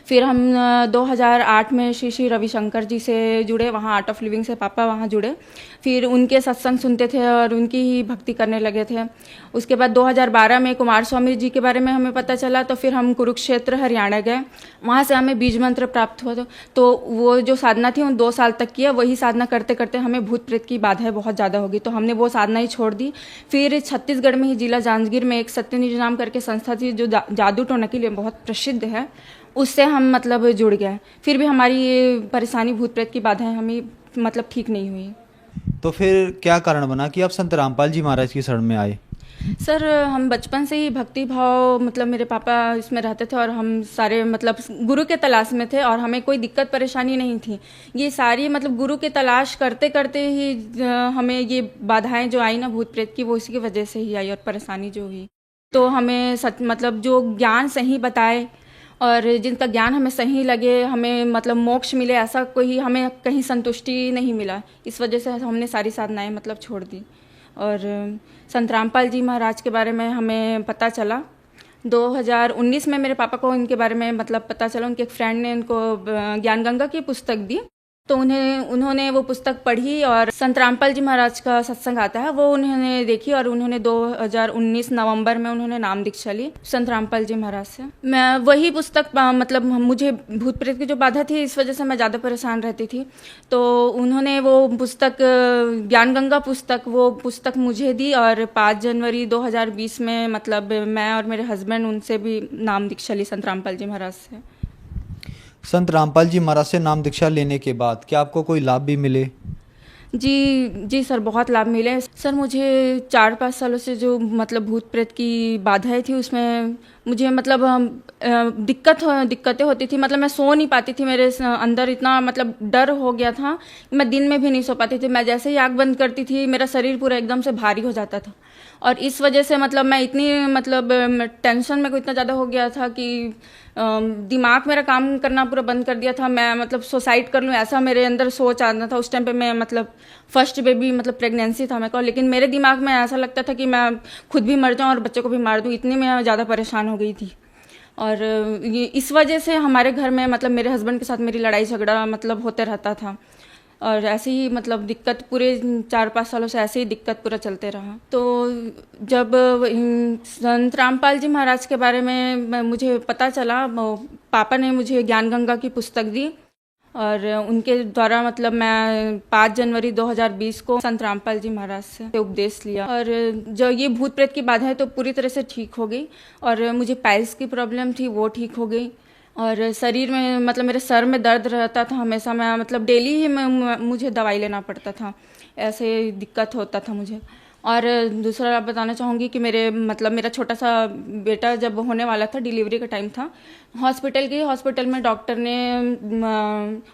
फिर हम 2008 में श्री श्री रविशंकर जी से जुड़े, वहाँ आर्ट ऑफ लिविंग से पापा वहाँ जुड़े। फिर उनके सत्संग सुनते थे और उनकी ही भक्ति करने लगे थे। उसके बाद 2012 में कुमार स्वामी जी के बारे में हमें पता चला, तो फिर हम कुरुक्षेत्र हरियाणा गए। वहाँ से हमें बीज मंत्र प्राप्त हुआ। तो वो जो साधना थी उन 2 साल तक किया। वही साधना करते करते हमें भूत प्रेत की बाधाएं बहुत ज़्यादा होगी, तो हमने वो साधना ही छोड़ दी। फिर छत्तीसगढ़ में ही जिला जांजगीर में एक सत्यनिज नाम करके संस्था थी, जो जादू टोना के लिए बहुत प्रसिद्ध है। उससे हम मतलब जुड़ गए। फिर भी हमारी ये परेशानी भूत प्रेत की बाधाएं हमें मतलब ठीक नहीं हुई। तो फिर क्या कारण बना कि आप संत रामपाल जी महाराज की शरण में आए? सर, हम बचपन से ही भक्ति भाव, मतलब मेरे पापा इसमें रहते थे और हम सारे मतलब गुरु के तलाश में थे, और हमें कोई दिक्कत परेशानी नहीं थी। ये सारी मतलब गुरु के तलाश करते करते ही हमें ये बाधाएं जो आई ना भूत प्रेत की, वो इसी की वजह से ही आई और परेशानी जो हुई। तो हमें मतलब जो ज्ञान सही बताए और जिनका ज्ञान हमें सही लगे, हमें मतलब मोक्ष मिले, ऐसा कोई हमें कहीं संतुष्टि नहीं मिला। इस वजह से हमने सारी साधनाएं मतलब छोड़ दी। और संत रामपाल जी महाराज के बारे में हमें पता चला 2019 में। मेरे पापा को इनके बारे में मतलब पता चला, उनके एक फ्रेंड ने इनको ज्ञान गंगा की पुस्तक दी, तो उन्होंने वो पुस्तक पढ़ी और संत रामपाल जी महाराज का सत्संग आता है वो उन्होंने देखी, और उन्होंने 2019 नवंबर में उन्होंने नाम दीक्षा ली संत रामपाल जी महाराज से। मैं वही पुस्तक मतलब मुझे भूत प्रेत की जो बाधा थी, इस वजह से मैं ज़्यादा परेशान रहती थी, तो उन्होंने वो पुस्तक ज्ञान गंगा वो पुस्तक मुझे दी। और 5 जनवरी 2020 में मतलब मैं और मेरे हस्बैंड उनसे भी नाम दीक्षा ली संत रामपाल जी महाराज से। संत रामपाल जी महाराज से नाम दीक्षा लेने के बाद क्या आपको कोई लाभ भी मिले? जी सर, बहुत लाभ मिले सर। मुझे 4-5 सालों से जो मतलब भूत प्रेत की बाधाएं थी उसमें मुझे मतलब दिक्कतें होती थी। मतलब मैं सो नहीं पाती थी, मेरे अंदर इतना मतलब डर हो गया था, मैं दिन में भी नहीं सो पाती थी। मैं जैसे ही आँख बंद करती थी मेरा शरीर पूरा एकदम से भारी हो जाता था, और इस वजह से मतलब मैं इतनी मतलब टेंशन में को इतना ज़्यादा हो गया था कि दिमाग मेरा काम करना पूरा बंद कर दिया था। मैं मतलब सुसाइड कर लूँ ऐसा मेरे अंदर सोच आता था। उस टाइम पे मैं मतलब फर्स्ट बेबी मतलब प्रेगनेंसी था मेरे को, लेकिन मेरे दिमाग में ऐसा लगता था कि मैं खुद भी मर जाऊँ और बच्चे को भी मार दूँ, इतनी मैं ज़्यादा परेशान हो गई थी। और ये इस वजह से हमारे घर में मतलब मेरे हस्बैंड के साथ मेरी लड़ाई झगड़ा मतलब होते रहता था, और ऐसे ही मतलब दिक्कत पूरे 4-5 सालों से ऐसे ही दिक्कत पूरा चलते रहा। तो जब संत रामपाल जी महाराज के बारे में मुझे पता चला, पापा ने मुझे ज्ञान गंगा की पुस्तक दी, और उनके द्वारा मतलब मैं 5 जनवरी 2020 को संत रामपाल जी महाराज से उपदेश लिया, और जो ये भूत प्रेत की बाधा है तो पूरी तरह से ठीक हो गई, और मुझे पाइल्स की प्रॉब्लम थी वो ठीक हो गई, और शरीर में मतलब मेरे सर में दर्द रहता था हमेशा। मैं मतलब डेली ही मुझे दवाई लेना पड़ता था, ऐसे दिक्कत होता था मुझे। और दूसरा आप बताना चाहूँगी कि मेरा छोटा सा बेटा जब होने वाला था, डिलीवरी का टाइम था, हॉस्पिटल में डॉक्टर ने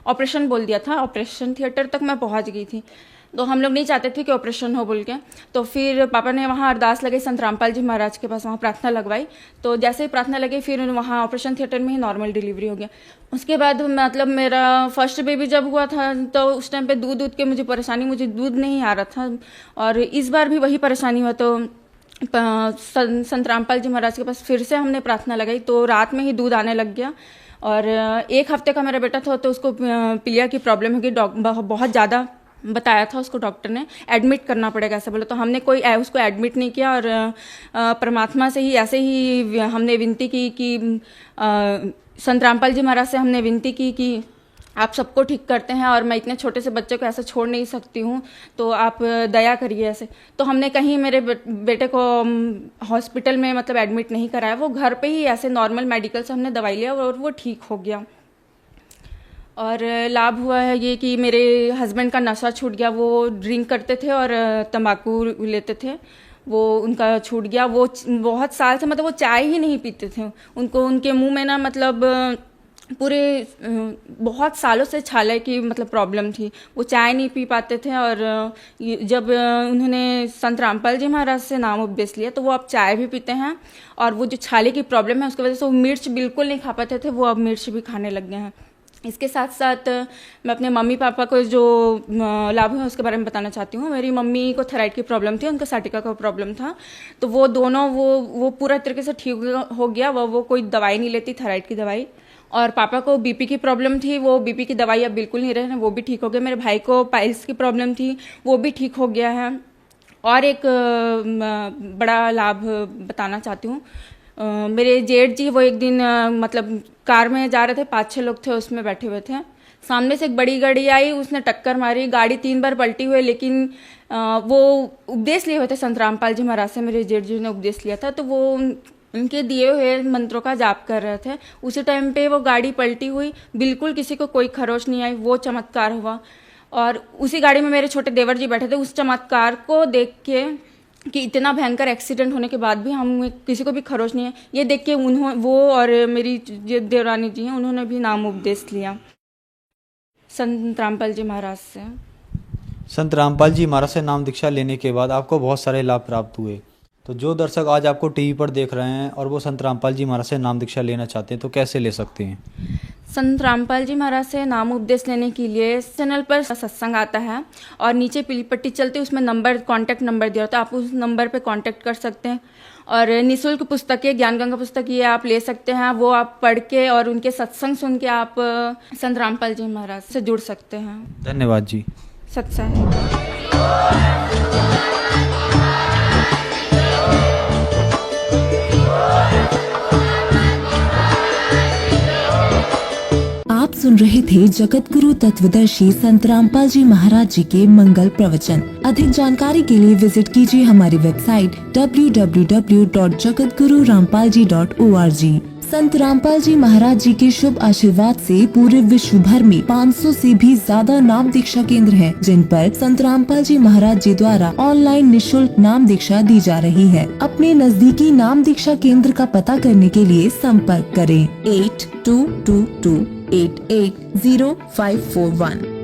ऑपरेशन बोल दिया था। ऑपरेशन थिएटर तक मैं पहुँच गई थी, तो हम लोग नहीं चाहते थे कि ऑपरेशन हो बोल के। तो फिर पापा ने वहाँ अरदास लगाई संत रामपाल जी महाराज के पास, वहाँ प्रार्थना लगवाई। तो जैसे ही प्रार्थना लगी फिर वहाँ ऑपरेशन थिएटर में ही नॉर्मल डिलीवरी हो गया। उसके बाद मतलब मेरा फर्स्ट बेबी जब हुआ था तो उस टाइम पे दूध के मुझे परेशानी, मुझे दूध नहीं आ रहा था, और इस बार भी वही परेशानी हुआ। तो संत रामपाल जी महाराज के पास फिर से हमने प्रार्थना लगाई, तो रात में ही दूध आने लग गया। और 1 हफ्ते का मेरा बेटा था तो उसको पीलिया की प्रॉब्लम होगी, बहुत ज़्यादा बताया था उसको डॉक्टर ने, एडमिट करना पड़ेगा ऐसा बोला। तो हमने उसको एडमिट नहीं किया, और परमात्मा से ही ऐसे ही हमने विनती की कि संत रामपाल जी महाराज से हमने विनती की कि आप सबको ठीक करते हैं और मैं इतने छोटे से बच्चे को ऐसे छोड़ नहीं सकती हूँ, तो आप दया करिए ऐसे। तो हमने कहीं मेरे बेटे को हॉस्पिटल में मतलब एडमिट नहीं कराया, वो घर पे ही ऐसे नॉर्मल मेडिकल से हमने दवाई लिया और वो ठीक हो गया। और लाभ हुआ है ये कि मेरे हस्बैंड का नशा छूट गया। वो ड्रिंक करते थे और तंबाकू लेते थे, वो उनका छूट गया। वो बहुत साल से मतलब वो चाय ही नहीं पीते थे। उनके मुंह में ना मतलब पूरे बहुत सालों से छाले की मतलब प्रॉब्लम थी, वो चाय नहीं पी पाते थे। और जब उन्होंने संत रामपाल जी महाराज से नाम उपदेश लिया तो वो अब चाय भी पीते हैं, और वो जो छाले की प्रॉब्लम है उसकी वजह से वो मिर्च बिल्कुल नहीं खा पाते थे, वो अब मिर्च भी खाने लग गए हैं। इसके साथ साथ मैं अपने मम्मी पापा को जो लाभ है उसके बारे में बताना चाहती हूँ। मेरी मम्मी को थायराइड की प्रॉब्लम थी, उनको साटिका का प्रॉब्लम था, तो वो दोनों वो पूरा तरीके से ठीक हो गया। वो कोई दवाई नहीं लेती थायराइड की दवाई। और पापा को बीपी की प्रॉब्लम थी, वो बीपी की दवाई अब बिल्कुल नहीं रहे, वो भी ठीक हो गया। मेरे भाई को पाइल्स की प्रॉब्लम थी, वो भी ठीक हो गया है। और एक बड़ा लाभ बताना चाहती हूँ। मेरे जेठ जी वो एक दिन मतलब कार में जा रहे थे, 5-6 लोग थे उसमें बैठे हुए थे। सामने से एक बड़ी गाड़ी आई, उसने टक्कर मारी, गाड़ी 3 बार पलटी हुई, लेकिन वो उपदेश लिए हुए थे संत रामपाल जी महाराज से, मेरे जेठ जी ने उपदेश लिया था, तो वो उनके दिए हुए मंत्रों का जाप कर रहे थे। उसी टाइम पे वो गाड़ी पलटी हुई, बिल्कुल किसी को कोई खरोच नहीं आई, वो चमत्कार हुआ। और उसी गाड़ी में मेरे छोटे देवर जी बैठे थे। उस चमत्कार को देख के कि इतना भयंकर एक्सीडेंट होने के बाद भी हम किसी को भी खरोच नहीं है, ये देख के वो और मेरी जो देवरानी जी हैं उन्होंने भी नाम उपदेश लिया संत रामपाल जी महाराज से। संत रामपाल जी महाराज से नाम दीक्षा लेने के बाद आपको बहुत सारे लाभ प्राप्त हुए। तो जो दर्शक आज आपको टीवी पर देख रहे हैं और वो संत रामपाल जी महाराज से नाम दीक्षा लेना चाहते हैं तो कैसे ले सकते हैं? संत रामपाल जी महाराज से नाम उपदेश लेने के लिए चैनल पर सत्संग आता है और नीचे पीली पट्टी चलती है, उसमें कांटेक्ट नंबर दिया होता है, आप उस नंबर पे कांटेक्ट कर सकते हैं। और निःशुल्क पुस्तकें, ज्ञान गंगा पुस्तक ये आप ले सकते हैं, वो आप पढ़ के और उनके सत्संग सुन के आप संत रामपाल जी महाराज से जुड़ सकते हैं। धन्यवाद जी। सत्संग। आप सुन रहे थे जगत गुरु तत्वदर्शी संत रामपाल जी महाराज जी के मंगल प्रवचन। अधिक जानकारी के लिए विजिट कीजिए हमारी वेबसाइट www.jagatgururampalji.org। संत रामपाल जी महाराज जी के शुभ आशीर्वाद से पूरे विश्व भर में 500 से भी ज्यादा नाम दीक्षा केंद्र हैं, जिन पर संत रामपाल जी महाराज जी द्वारा ऑनलाइन निशुल्क नाम दीक्षा दी जा रही है। अपने नजदीकी नाम दीक्षा केंद्र का पता करने के लिए संपर्क करें 8222880541।